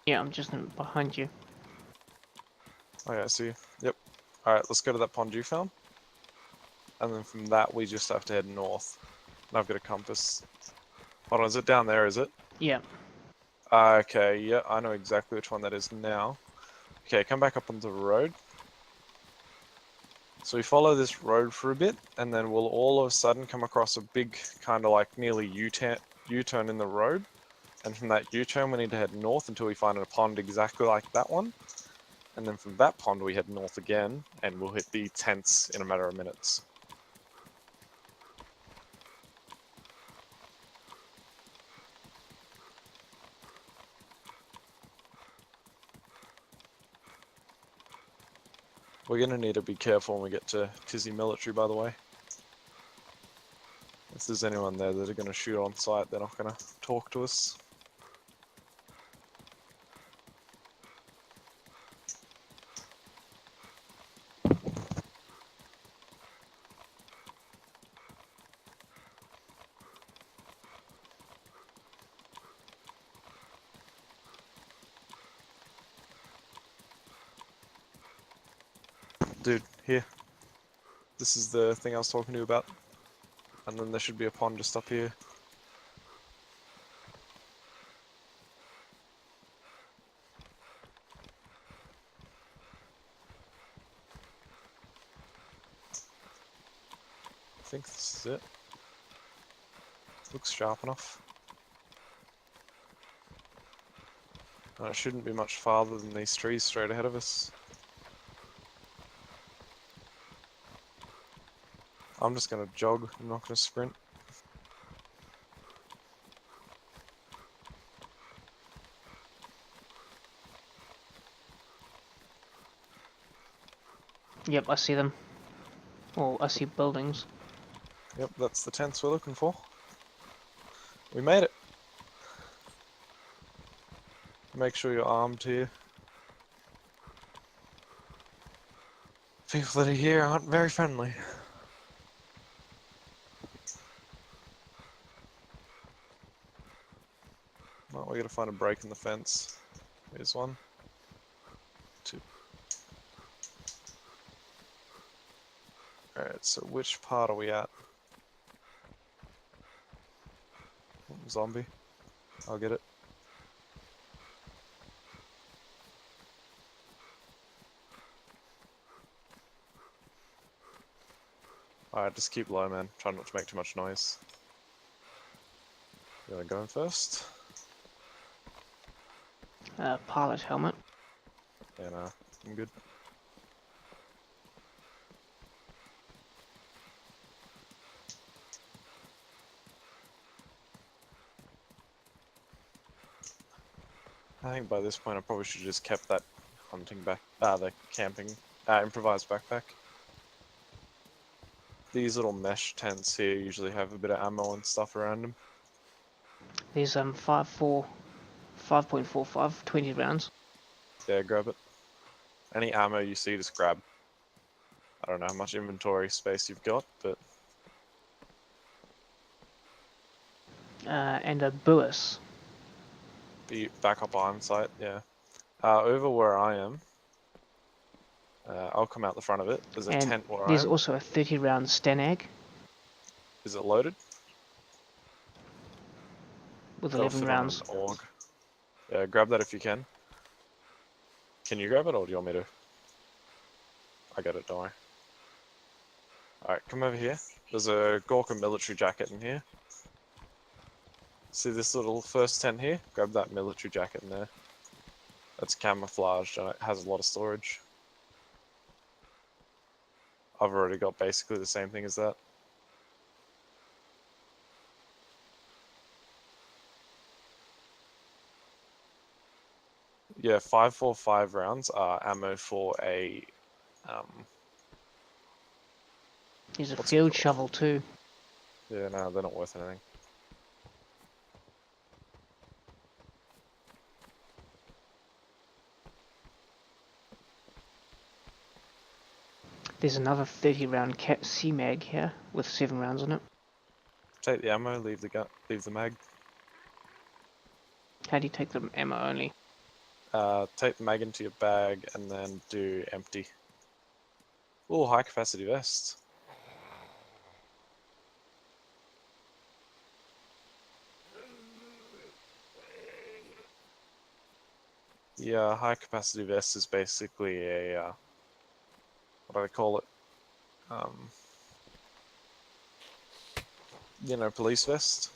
Yeah, I'm just behind you. Oh yeah, I see you. Yep. Alright, let's go to that pond you found. And then from that we just have to head north. And I've got a compass. Hold on, is it down there, is it? Yeah. Okay, yeah, I know exactly which one that is now. Okay, come back up onto the road. So we follow this road for a bit, and then we'll all of a sudden come across a big kind of like nearly U-turn in the road. And from that U-turn we need to head north until we find a pond exactly like that one. And then from that pond we head north again, and we'll hit the tents in a matter of minutes. We're going to need to be careful when we get to Tisy Military, by the way. If there's anyone there that are going to shoot on sight, they're not going to talk to us. Dude, here. This is the thing I was talking to you about. And then there should be a pond just up here. I think this is it. Looks sharp enough. And it shouldn't be much farther than these trees straight ahead of us. I'm just going to jog, I'm not going to sprint. Yep, I see them. Oh, I see buildings. Yep, that's the tents we're looking for. We made it. Make sure you're armed here. People that are here aren't very friendly. Well, we gotta find a break in the fence. Here's one. Two. Alright, so which part are we at? Zombie. I'll get it. Alright, just keep low, man. Try not to make too much noise. You wanna go in first? Pilot helmet. Yeah, nah, I'm good. I think by this point I probably should have just kept that hunting back, the camping, improvised backpack. These little mesh tents here usually have a bit of ammo and stuff around them. There's 5.45, 20 rounds. Yeah, grab it. Any ammo you see, just grab. I don't know how much inventory space you've got, but... And a Buis. Be back up on site, yeah. Over where I am, I'll come out the front of it. There's a And tent where I there's am. also a 30 round Stanag Is it loaded? with That'll 11 fit on an rounds. AUG. Yeah, grab that if you can. Can you grab it, or do you want me to? I got it, don't worry. Alright, come over here. There's a Gorka military jacket in here. See this little first tent here? Grab that military jacket in there. That's camouflaged and it has a lot of storage. I've already got basically the same thing as that. Yeah, 5.45 rounds are ammo for a... There's a what's it field called? shovel too. Yeah, no, they're not worth anything. There's another 30 round Cat C-Mag here with 7 rounds on it. Take the ammo, leave the mag. How do you take the ammo only? Take the mag into your bag and then do empty. Oh, high capacity vest. Yeah, high capacity vest is basically a, what do I call it? You know, police vest.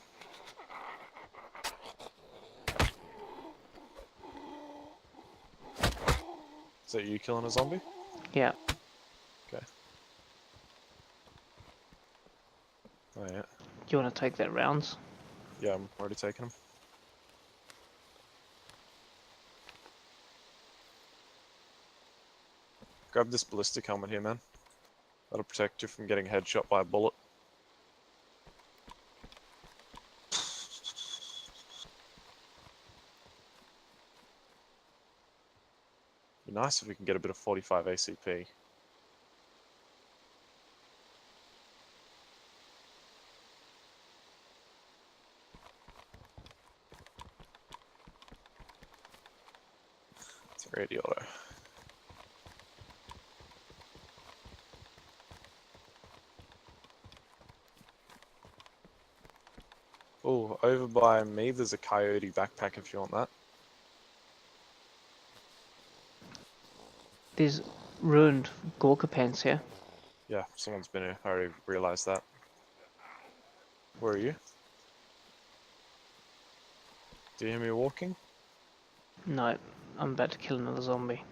Is that you killing a zombie? Yeah. Okay. Oh yeah. Do you want to take that rounds? Yeah, I'm already taking them. Grab this ballistic helmet here, man. That'll protect you from getting headshot by a bullet. Be nice if we can get a bit of 45 ACP. It's a radiator. Oh, over by me, there's a coyote backpack if you want that. There's ruined Gorka pants here. Yeah, someone's been here. I already realized that. Where are you? Do you hear me walking? No, I'm about to kill another zombie.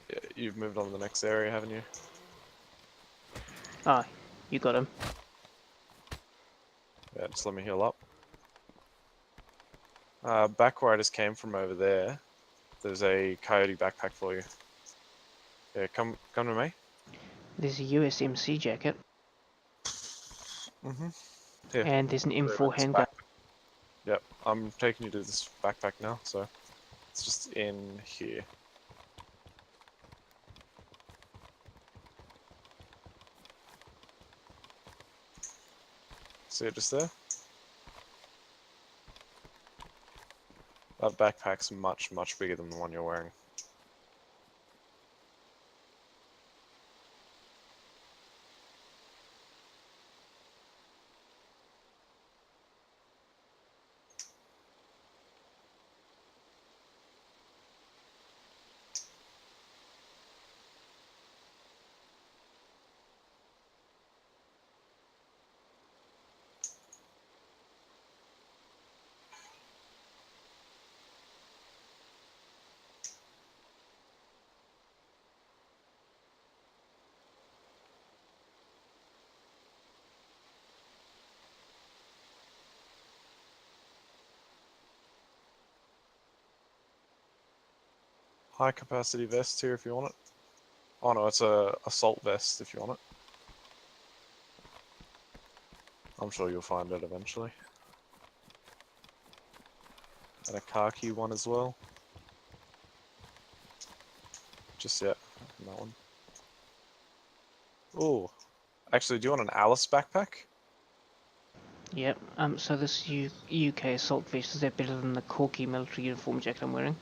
Yeah, you've moved on to the next area, haven't you? Ah, you got him. Yeah, just let me heal up. Back where I just came from over there, there's a coyote backpack for you. Yeah, come to me. There's a USMC jacket, Here. and there's an put it in M4 this handgun. Yep, I'm taking you to this backpack now, so it's just in here. See it just there? That backpack's much, much bigger than the one you're wearing. High capacity vest here if you want it. Oh no, it's a assault vest if you want it. I'm sure you'll find it eventually. And a khaki one as well. Just yet, that one. Oh, actually, do you want an Alice backpack? Yep. So this UK assault vest, is that better than the Corky military uniform jacket I'm wearing?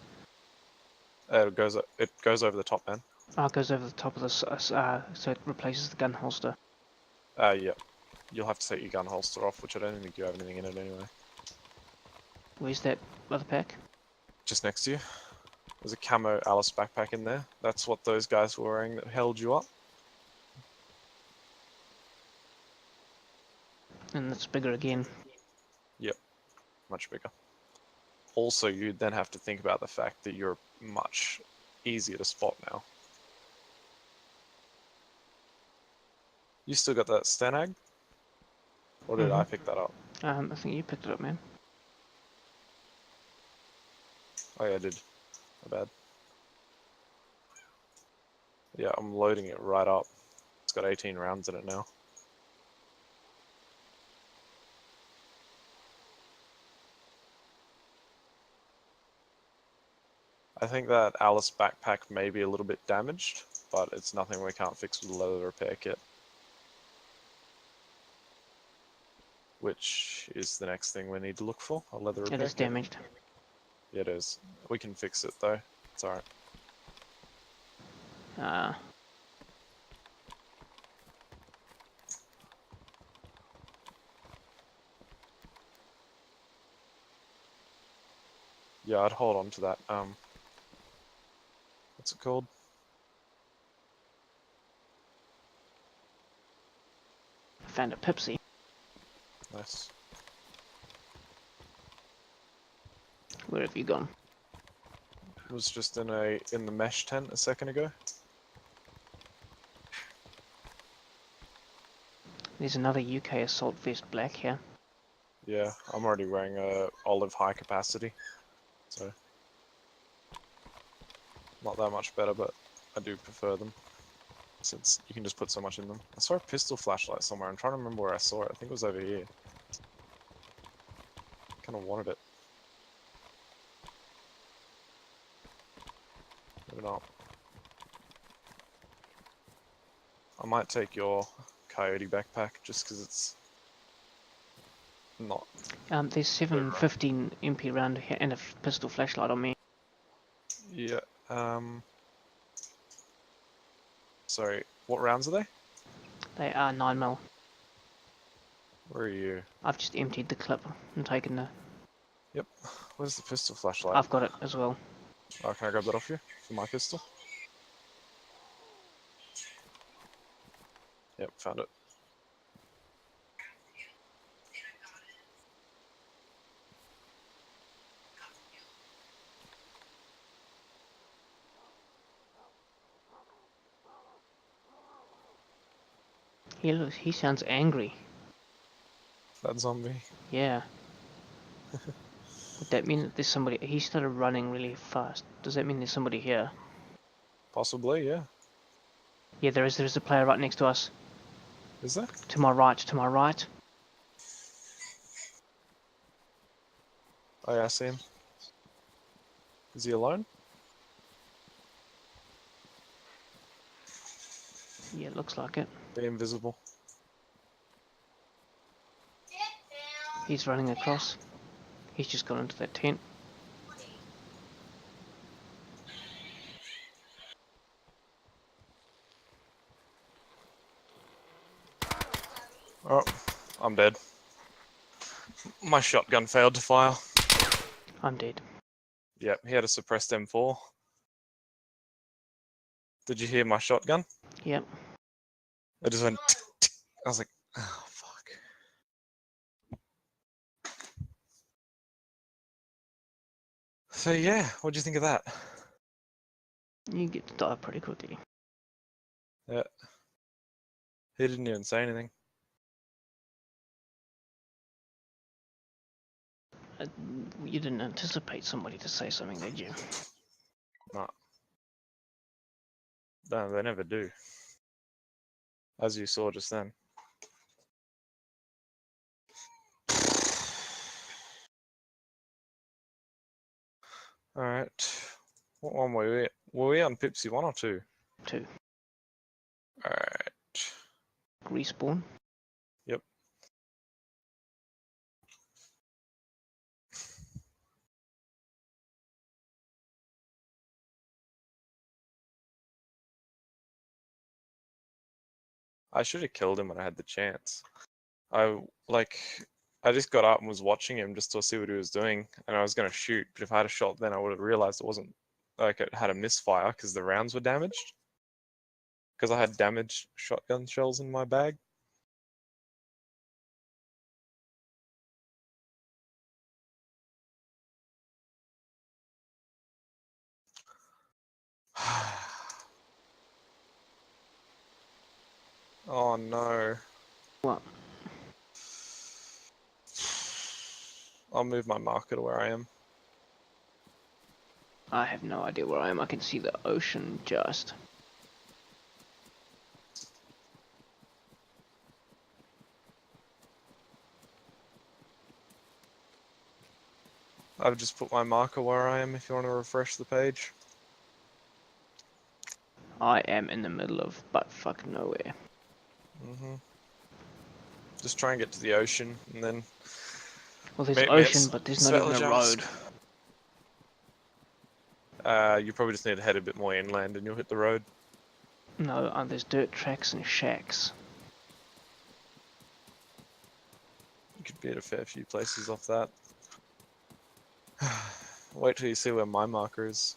It goes over the top, man. Oh, it goes over the top of this, so it replaces the gun holster. Yeah. You'll have to take your gun holster off, which I don't think you have anything in it anyway. Where's that other pack? Just next to you. There's a camo Alice backpack in there. That's what those guys were wearing that held you up. And it's bigger again. Yep, much bigger. Also, you then have to think about the fact that you're much easier to spot now. You still got that Stanag? Or did I pick that up? I think you picked it up, man. Oh yeah, I did. My bad. Yeah, I'm loading it right up. It's got 18 rounds in it now. I think that Alice backpack may be a little bit damaged, but it's nothing we can't fix with a leather repair kit. Which is the next thing we need to look for, a leather repair It is kit. damaged. Yeah, it is. We can fix it though. It's alright. Yeah, I'd hold on to that. What's it called? I found a Pipsy. Nice. Where have you gone? It was just in the mesh tent a second ago. There's another UK assault vest black here. Yeah, I'm already wearing a olive high capacity, so not that much better, but I do prefer them since you can just put so much in them. I saw a pistol flashlight somewhere. I'm trying to remember where I saw it. I think it was over here. Kind of wanted it. Maybe not. I might take your coyote backpack just because it's not. There's 715 MP round here and a pistol flashlight on me. Yeah. Sorry. What rounds are they? They are 9mm. Where are you? I've just emptied the clip and taken the... Yep. Where's the pistol flashlight? I've got it as well. Oh, can I grab that off you for my pistol? Yep, found it. He sounds angry. That zombie. Yeah. Would that mean that there's somebody... He started running really fast. Does that mean there's somebody here? Possibly, yeah. Yeah, there is a player right next to us. Is there? To my right, to my right. Oh yeah, I see him. Is he alone? Yeah, looks like it. Be invisible. He's running across. He's just gone into that tent. Oh, I'm dead. My shotgun failed to fire. I'm dead. Yep, he had a suppressed M4. Did you hear my shotgun? Yep. It just went. I was like, oh fuck. So yeah, what do you think of that? You get to die pretty quickly. Yeah. He didn't even say anything. You didn't anticipate somebody to say something, did you? No. No, they never do. As you saw just then. Alright. What one were we at? Were we on Pipsy 1 or 2? 2. Alright. Respawn. Yep. I should have killed him when I had the chance. I just got up and was watching him just to see what he was doing, and I was gonna shoot, but if I had a shot then I would have realized it wasn't like it had a misfire because the rounds were damaged. Because I had damaged shotgun shells in my bag. Oh no. What? I'll move my marker to where I am. I have no idea where I am. I can see the ocean just. I've just put my marker where I am if you want to refresh the page. I am in the middle of buttfuck nowhere. Just try and get to the ocean and then Well, there's meet me ocean, but there's not even a road. You probably just need to head a bit more inland and you'll hit the road. No, there's dirt tracks and shacks. You could be at a fair few places off that. Wait till you see where my marker is.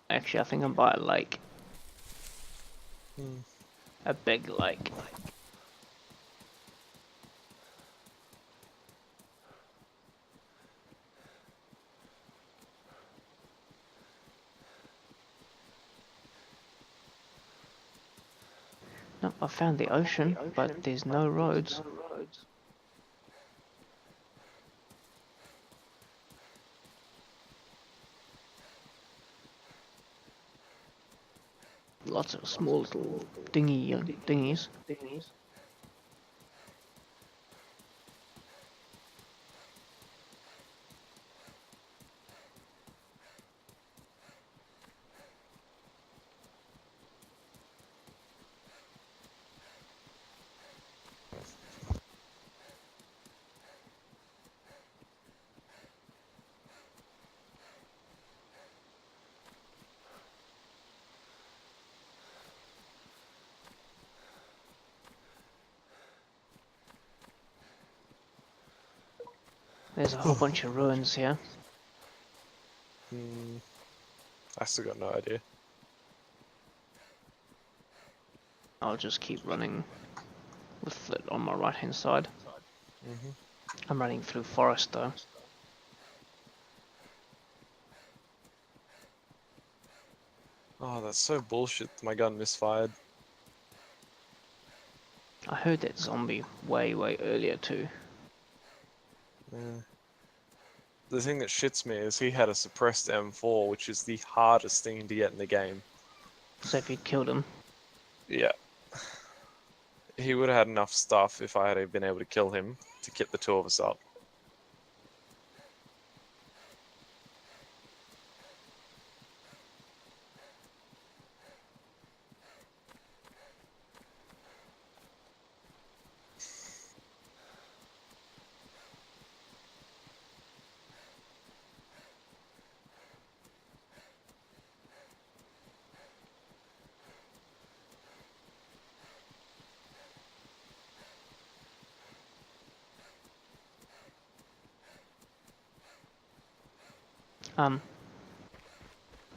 Actually, I think I'm by a lake. Hmm. A big lake. No, I found the ocean, but there's no roads. Lots of small little dinghies. There's a whole bunch of ruins here. I still got no idea. I'll just keep running with it on my right hand side. I'm running through forest though. Oh, that's so bullshit. My gun misfired. I heard that zombie way earlier too. Yeah. the thing that shits me is he had a suppressed M4, which is the hardest thing to get in the game. So if you'd killed him. Yeah. He would have had enough stuff if I had been able to kill him to get the two of us up.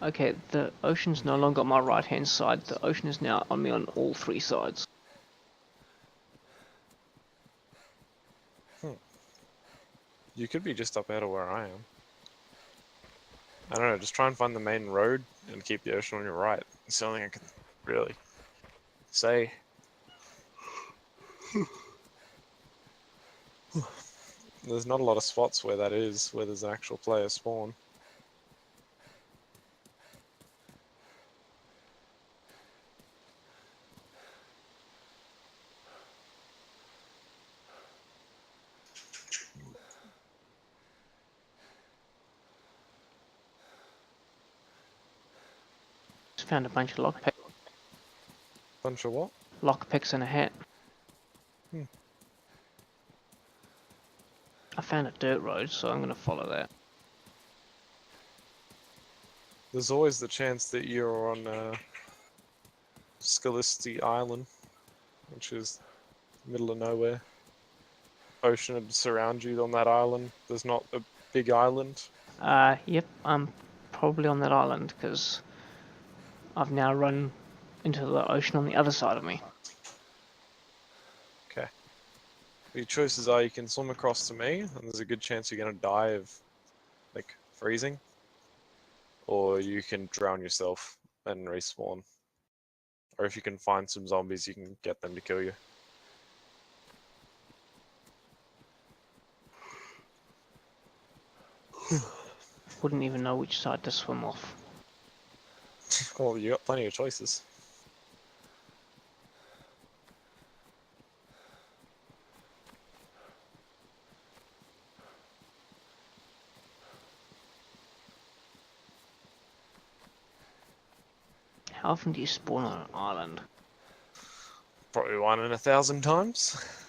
Okay, the ocean's no longer on my right-hand side. The ocean is now on me on all three sides. You could be just up out of where I am. I don't know, just try and find the main road and keep the ocean on your right. It's the only thing I can really say. There's not a lot of spots where that is, where there's an actual player spawn. Just found a bunch of lockpicks. Bunch of what? Lockpicks and a hat. Hmm. I found a dirt road, so I'm gonna follow that. There's always the chance that you're on Scalisti Island, which is middle of nowhere. Ocean would surround you on that island. There's not a big island. Yep, I'm probably on that island, because I've now run into the ocean on the other side of me. Okay. Your choices are you can swim across to me, and there's a good chance you're going to die of, like, freezing. Or you can drown yourself and respawn. Or if you can find some zombies, you can get them to kill you. Wouldn't even know which side to swim off. Well, you got plenty of choices. How often do you spawn on an island? Probably 1 in 1,000 times.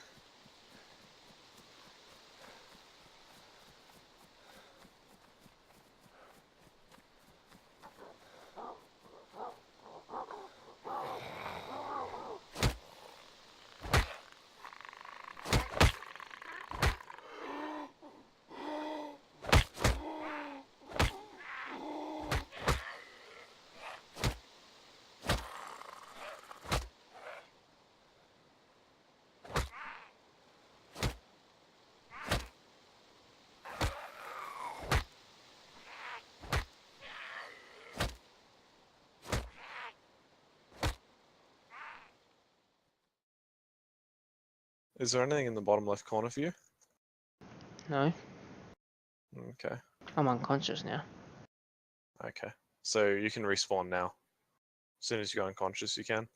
Is there anything in the bottom left corner for you? No, Okay. I'm unconscious now. Okay. So you can respawn now. As soon as you go unconscious, you can.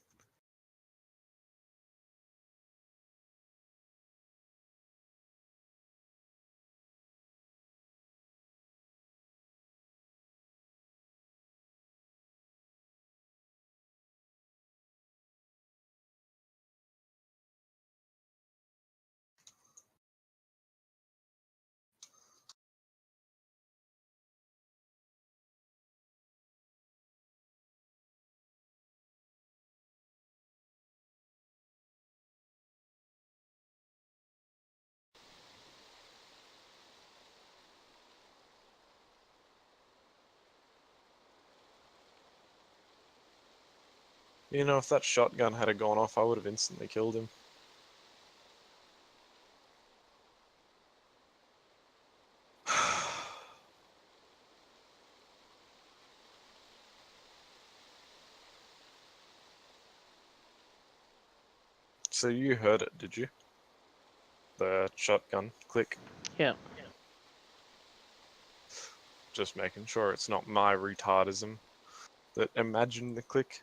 You know, if that shotgun had gone off, I would have instantly killed him. So you heard it, did you? The shotgun click. Yeah. Just making sure it's not my retardism that imagined the click.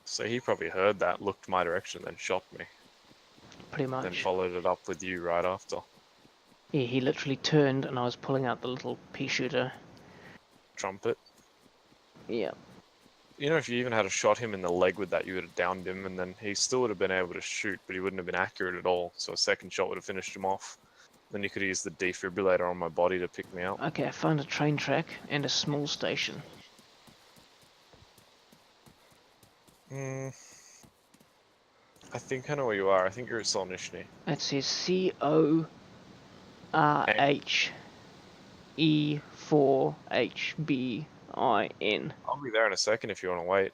So he probably heard that, looked my direction, then shot me. Pretty Then much. followed it up with you right after. Yeah, he literally turned and I was pulling out the little pea shooter. Trumpet. Yeah. You know, if you even had shot him in the leg with that, you would have downed him, and then he still would have been able to shoot, but he wouldn't have been accurate at all. So a second shot would have finished him off. Then you could use the defibrillator on my body to pick me up. Okay, I found a train track and a small station. I think I know where you are. I think you're at Solnishny. It says CORHE4HBIN. I'll be there in a second if you want to wait.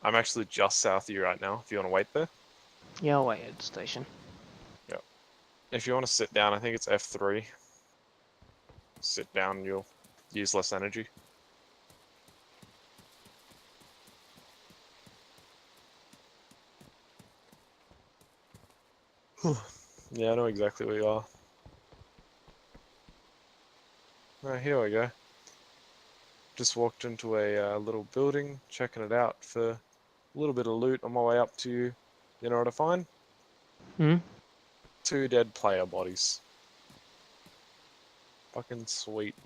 I'm actually just south of you right now, if you want to wait there. Yeah, I'll wait at the station. Yep. If you want to sit down, I think it's F3. Sit down, you'll use less energy. Yeah, I know exactly where you are. Alright, here we go. Just walked into a little building, checking it out for a little bit of loot on my way up to you. You know what I find? Hmm? 2 dead player bodies. Fucking sweet.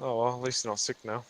Oh well, at least you're not sick now.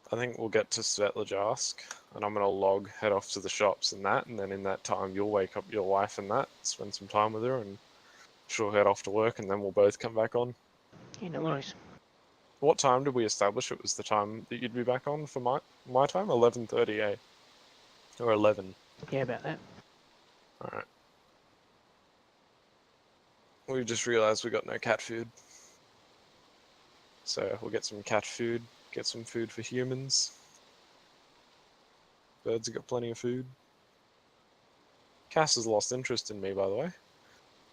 I think we'll get to Svetlajarsk, and I'm gonna log, head off to the shops and that, and then in that time you'll wake up your wife and that, spend some time with her, and she'll head off to work, and then we'll both come back on. Yeah, no worries. What time did we establish it was the time that you'd be back on for my time? 11:30, eh? Or 11. Yeah, about that. Alright. We just realised we got no cat food. So we'll get some cat food, get some food for humans. Birds have got plenty of food. Cass has lost interest in me, by the way.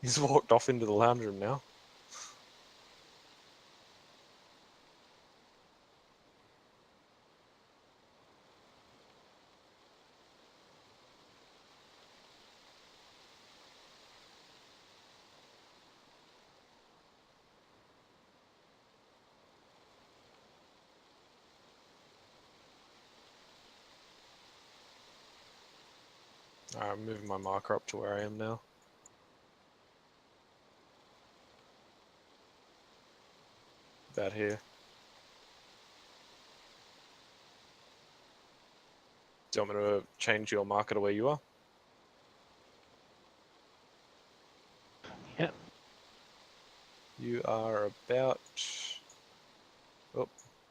He's walked off into the lounge room now. Alright, I'm moving my marker up to where I am now. About here. Do you want me to change your marker to where you are? Yep. You are about... Oh,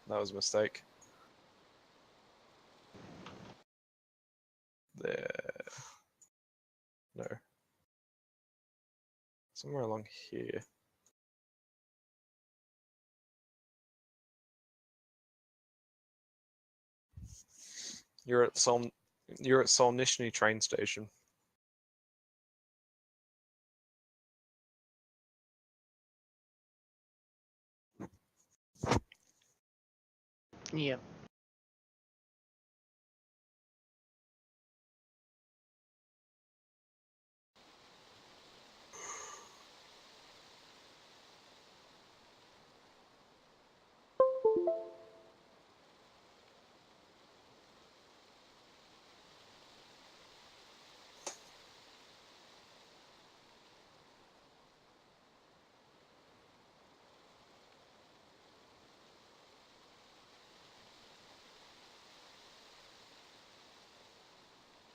that was a mistake. There. No. Somewhere along here. You're at Solnishny train station. Yep.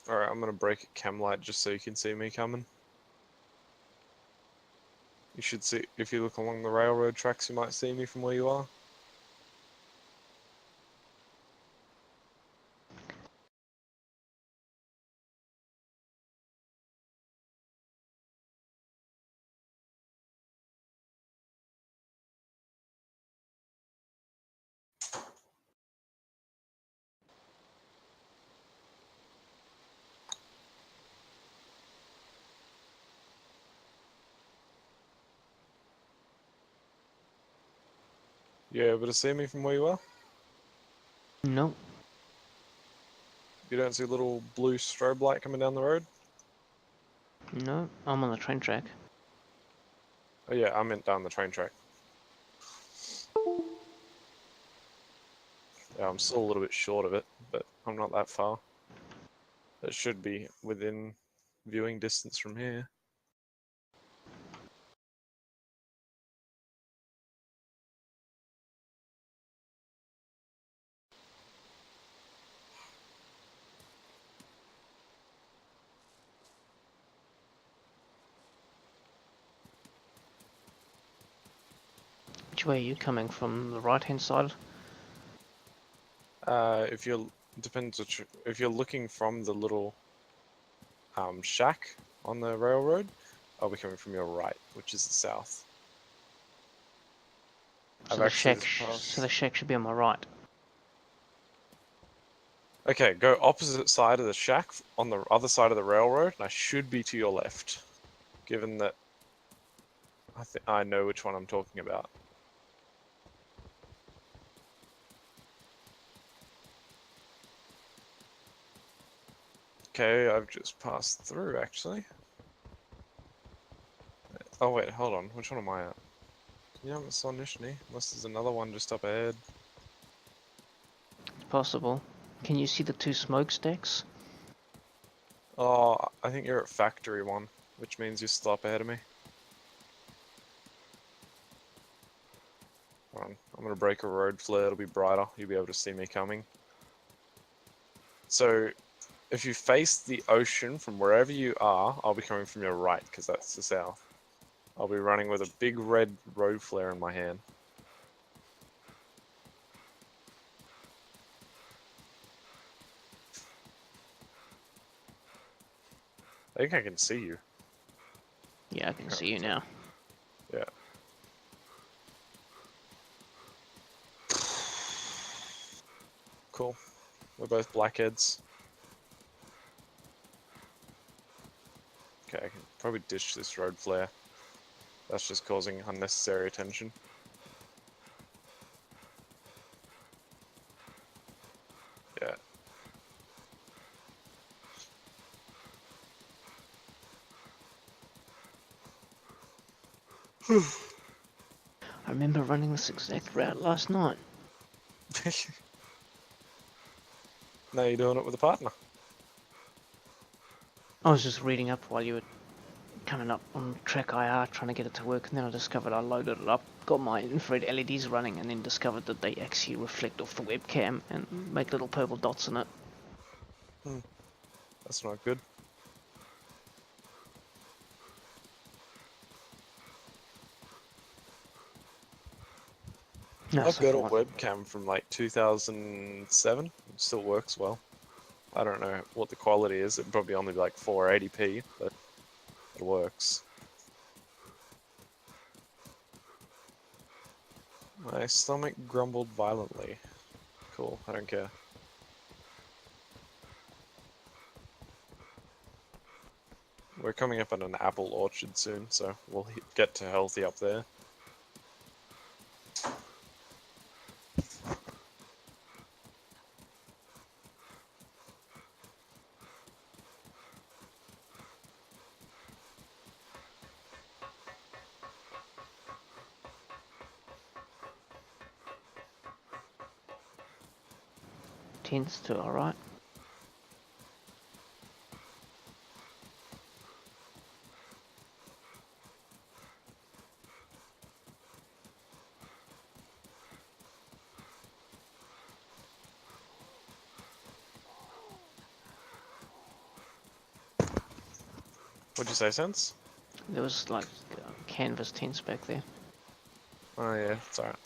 Alright, I'm gonna break a chem light just so you can see me coming. You should see, if you look along the railroad tracks, you might see me from where you are. You able to see me from where you are? No. You don't see a little blue strobe light coming down the road? No, I'm on the train track. Oh yeah, I meant down the train track. Yeah, I'm still a little bit short of it, but I'm not that far. It should be within viewing distance from here. Which way are you coming from? The right hand side? If you're depends which, if you're looking from the little shack on the railroad, I'll be coming from your right, which is the south. So I've the actually shack, passed. so the shack should be on my right. Okay, go opposite side of the shack on the other side of the railroad, and I should be to your left, given that I know which one I'm talking about. Okay, I've just passed through, actually. Oh wait, hold on, which one am I at? Yeah, I'm at Sonishny, unless there's another one just up ahead. It's possible. Can you see the two smokestacks? Oh, I think you're at Factory 1, which means you're still up ahead of me. Hold on, I'm gonna break a road flare, it'll be brighter, you'll be able to see me coming. So, if you face the ocean from wherever you are, I'll be coming from your right, because that's the south. I'll be running with a big red road flare in my hand. I think I can see you. Yeah, I can see you now. Yeah. Cool. We're both blackheads. Okay, I can probably ditch this road flare. That's just causing unnecessary attention. Yeah. I remember running this exact route last night. Now you're doing it with a partner. I was just reading up while you were coming up on track IR trying to get it to work, and then I discovered I loaded it up, got my infrared LEDs running, and then discovered that they actually reflect off the webcam and make little purple dots in it. That's not good. No, I've so got a far. webcam from like 2007. It still works well. I don't know what the quality is. It'd probably only be like 480p, but it works. My stomach grumbled violently. Cool, I don't care. We're coming up on an apple orchard soon, so we'll get to healthy up there. Tends to, alright. What'd you say, Sense? There was like canvas tents back there. Oh yeah, it's alright.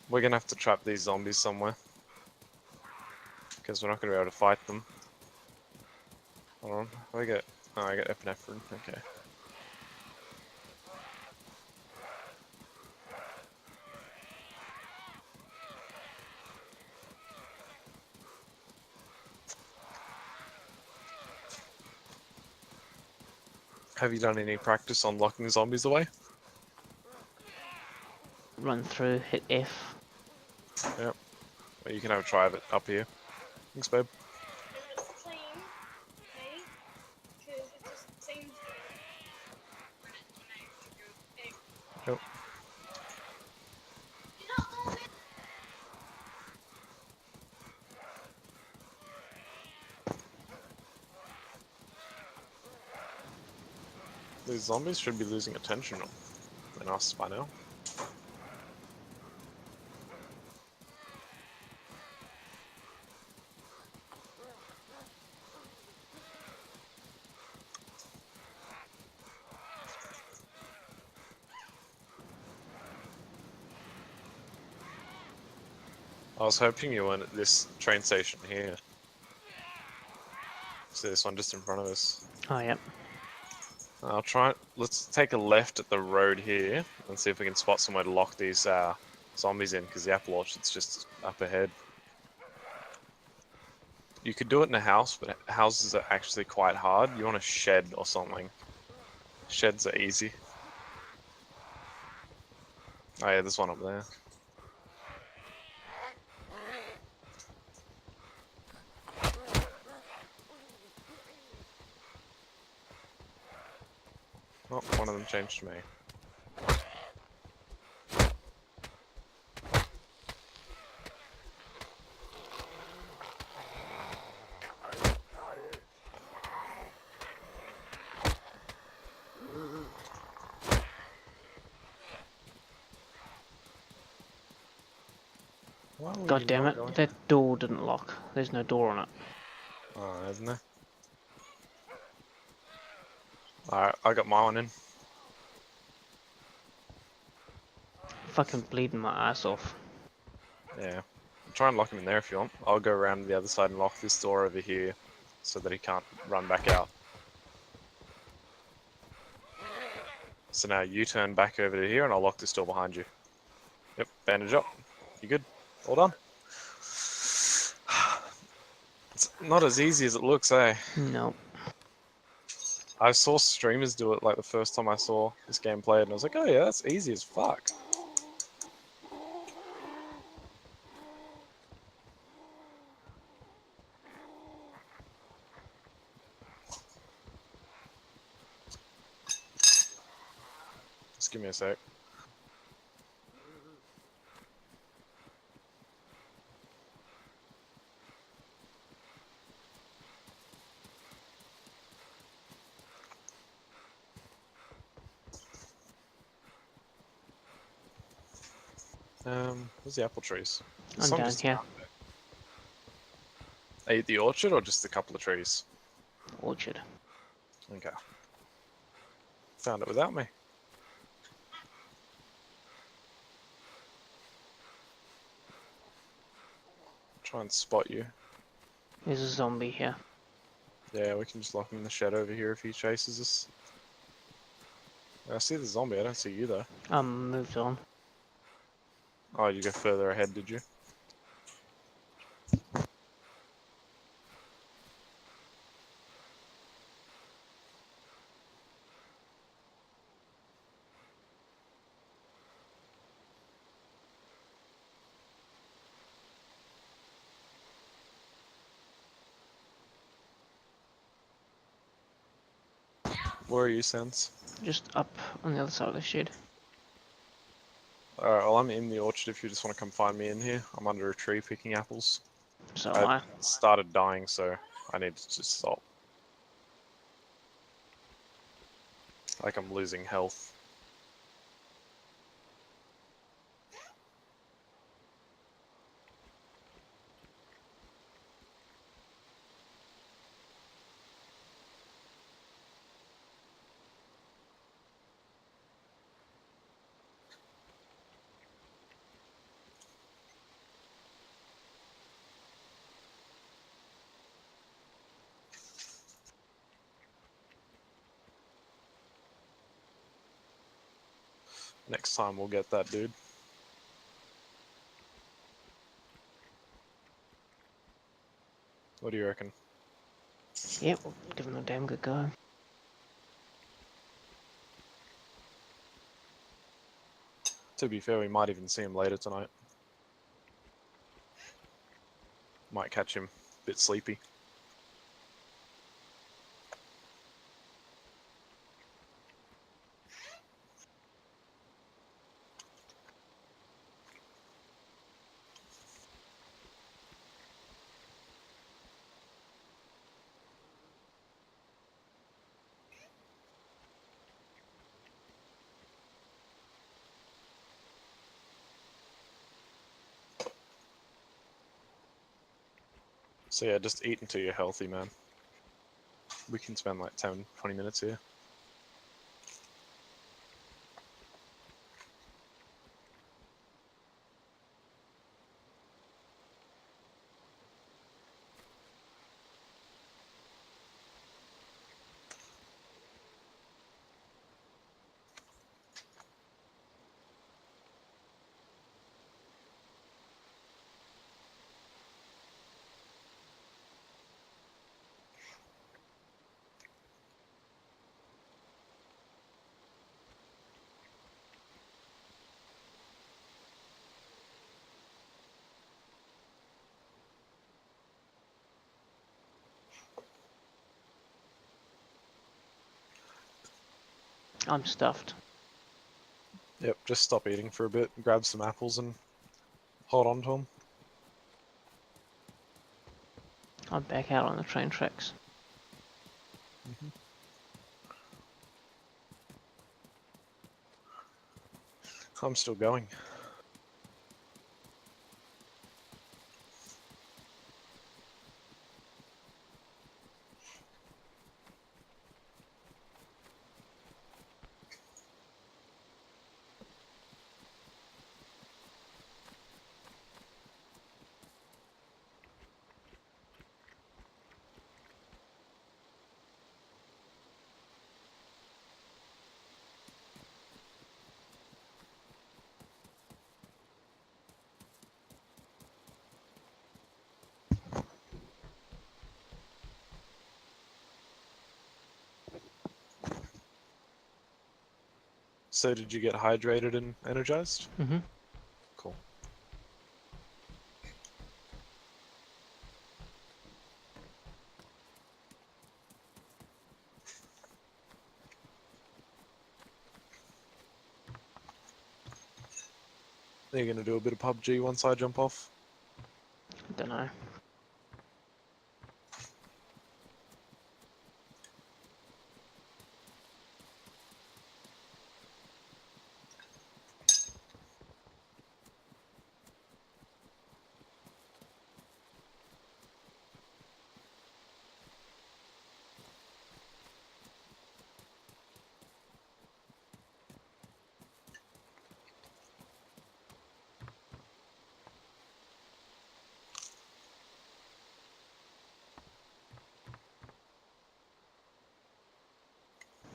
We're gonna have to trap these zombies somewhere. Because we're not gonna be able to fight them. Hold on. I get epinephrine, okay. Have you done any practice on locking zombies away? Run through, hit F. Yep. Well, you can have a try of it up here. Thanks, babe. Yep. These zombies should be losing attention on us by now. I was hoping you weren't at this train station here. See this one just in front of us. Oh, yep. I'll try. Let's take a left at the road here and see if we can spot somewhere to lock these zombies in, because the apple orchard's just up ahead. You could do it in a house, but houses are actually quite hard. You want a shed or something. Sheds are easy. Oh yeah, there's one up there. Oh, one of them changed to me. God damn it, that door didn't lock. There's no door on it. Oh, isn't there? Alright, I got my one in. Fucking bleeding my ass off. Yeah. Try and lock him in there if you want. I'll go around to the other side and lock this door over here so that he can't run back out. So now you turn back over to here and I'll lock this door behind you. Yep, bandage up. You good? All done? It's not as easy as it looks, eh? No. I saw streamers do it like the first time I saw this game played and I was like, oh yeah, that's easy as fuck. Just give me a sec. Where's the apple trees? I'm down here. Are you at the orchard or just a couple of trees? Orchard. Okay. Found it without me. Try and spot you. There's a zombie here. Yeah, we can just lock him in the shed over here if he chases us. I see the zombie, I don't see you though. Moved on. Oh, you go further ahead, did you? Where are you, Sense? Just up on the other side of the shed. Alright, well I'm in the orchard if you just want to come find me in here. I'm under a tree picking apples. So I started dying, so I need to just stop. Like I'm losing health. Next time we'll get that, dude. What do you reckon? Yep, we'll give them a damn good go. To be fair, we might even see him later tonight. Might catch him a bit sleepy. So yeah, just eat until you're healthy, man. We can spend like 10, 20 minutes here. I'm stuffed. Yep, just stop eating for a bit, grab some apples and hold on to them. I'm back out on the train tracks. I'm still going. So did you get hydrated and energized? Mm-hmm. Cool. Are you gonna do a bit of PUBG once I jump off? Don't know.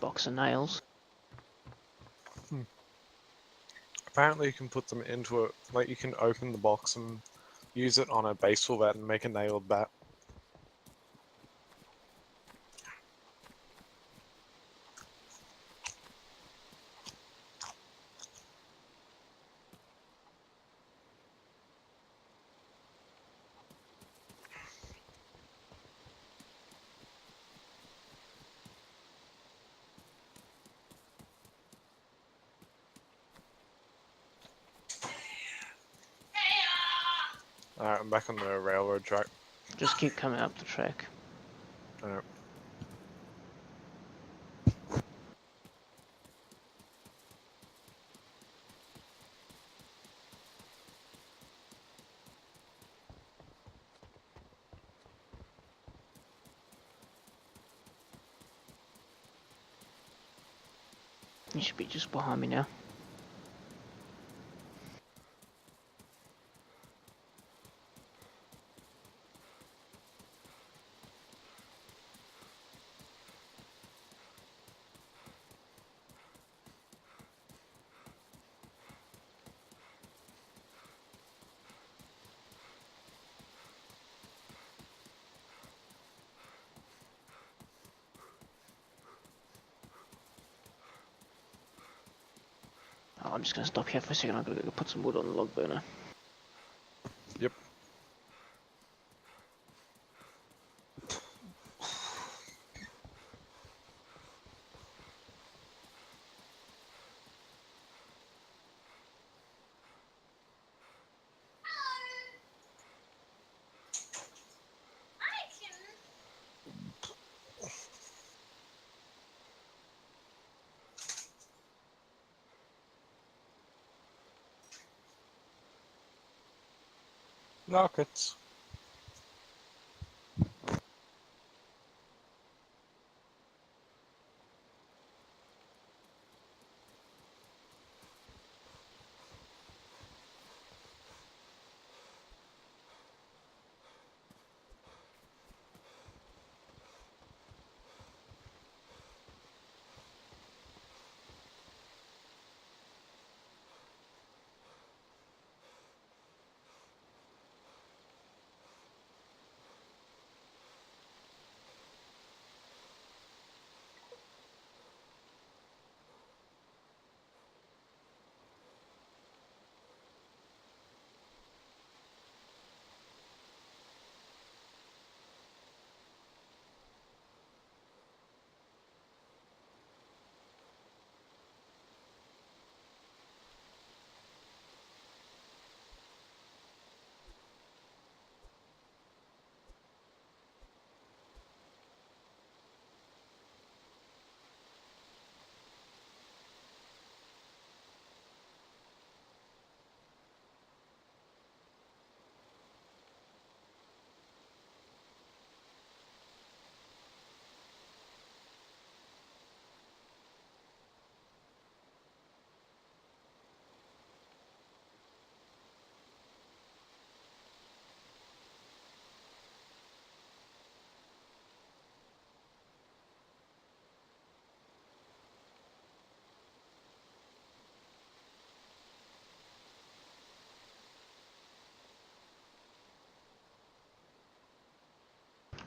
Box of nails. Apparently you can put them into a, like you can open the box and use it on a baseball bat and make a nailed bat. Alright, I'm back on the railroad track. Just keep coming up the track. Alright. You should be just behind me now. I'm just gonna stop here for a second. I've got to go put some wood on the log burner. Yep. Rockets.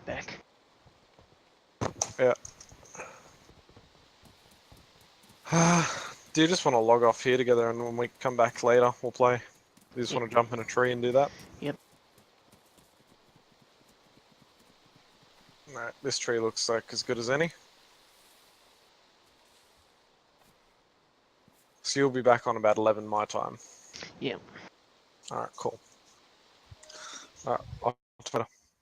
Back. Yeah. Do you just want to log off here together, and when we come back later, we'll play? You just want to jump in a tree and do that? Yep. Alright, this tree looks like as good as any. So you'll be back on about 11 my time. Yep. Alright, cool. Alright,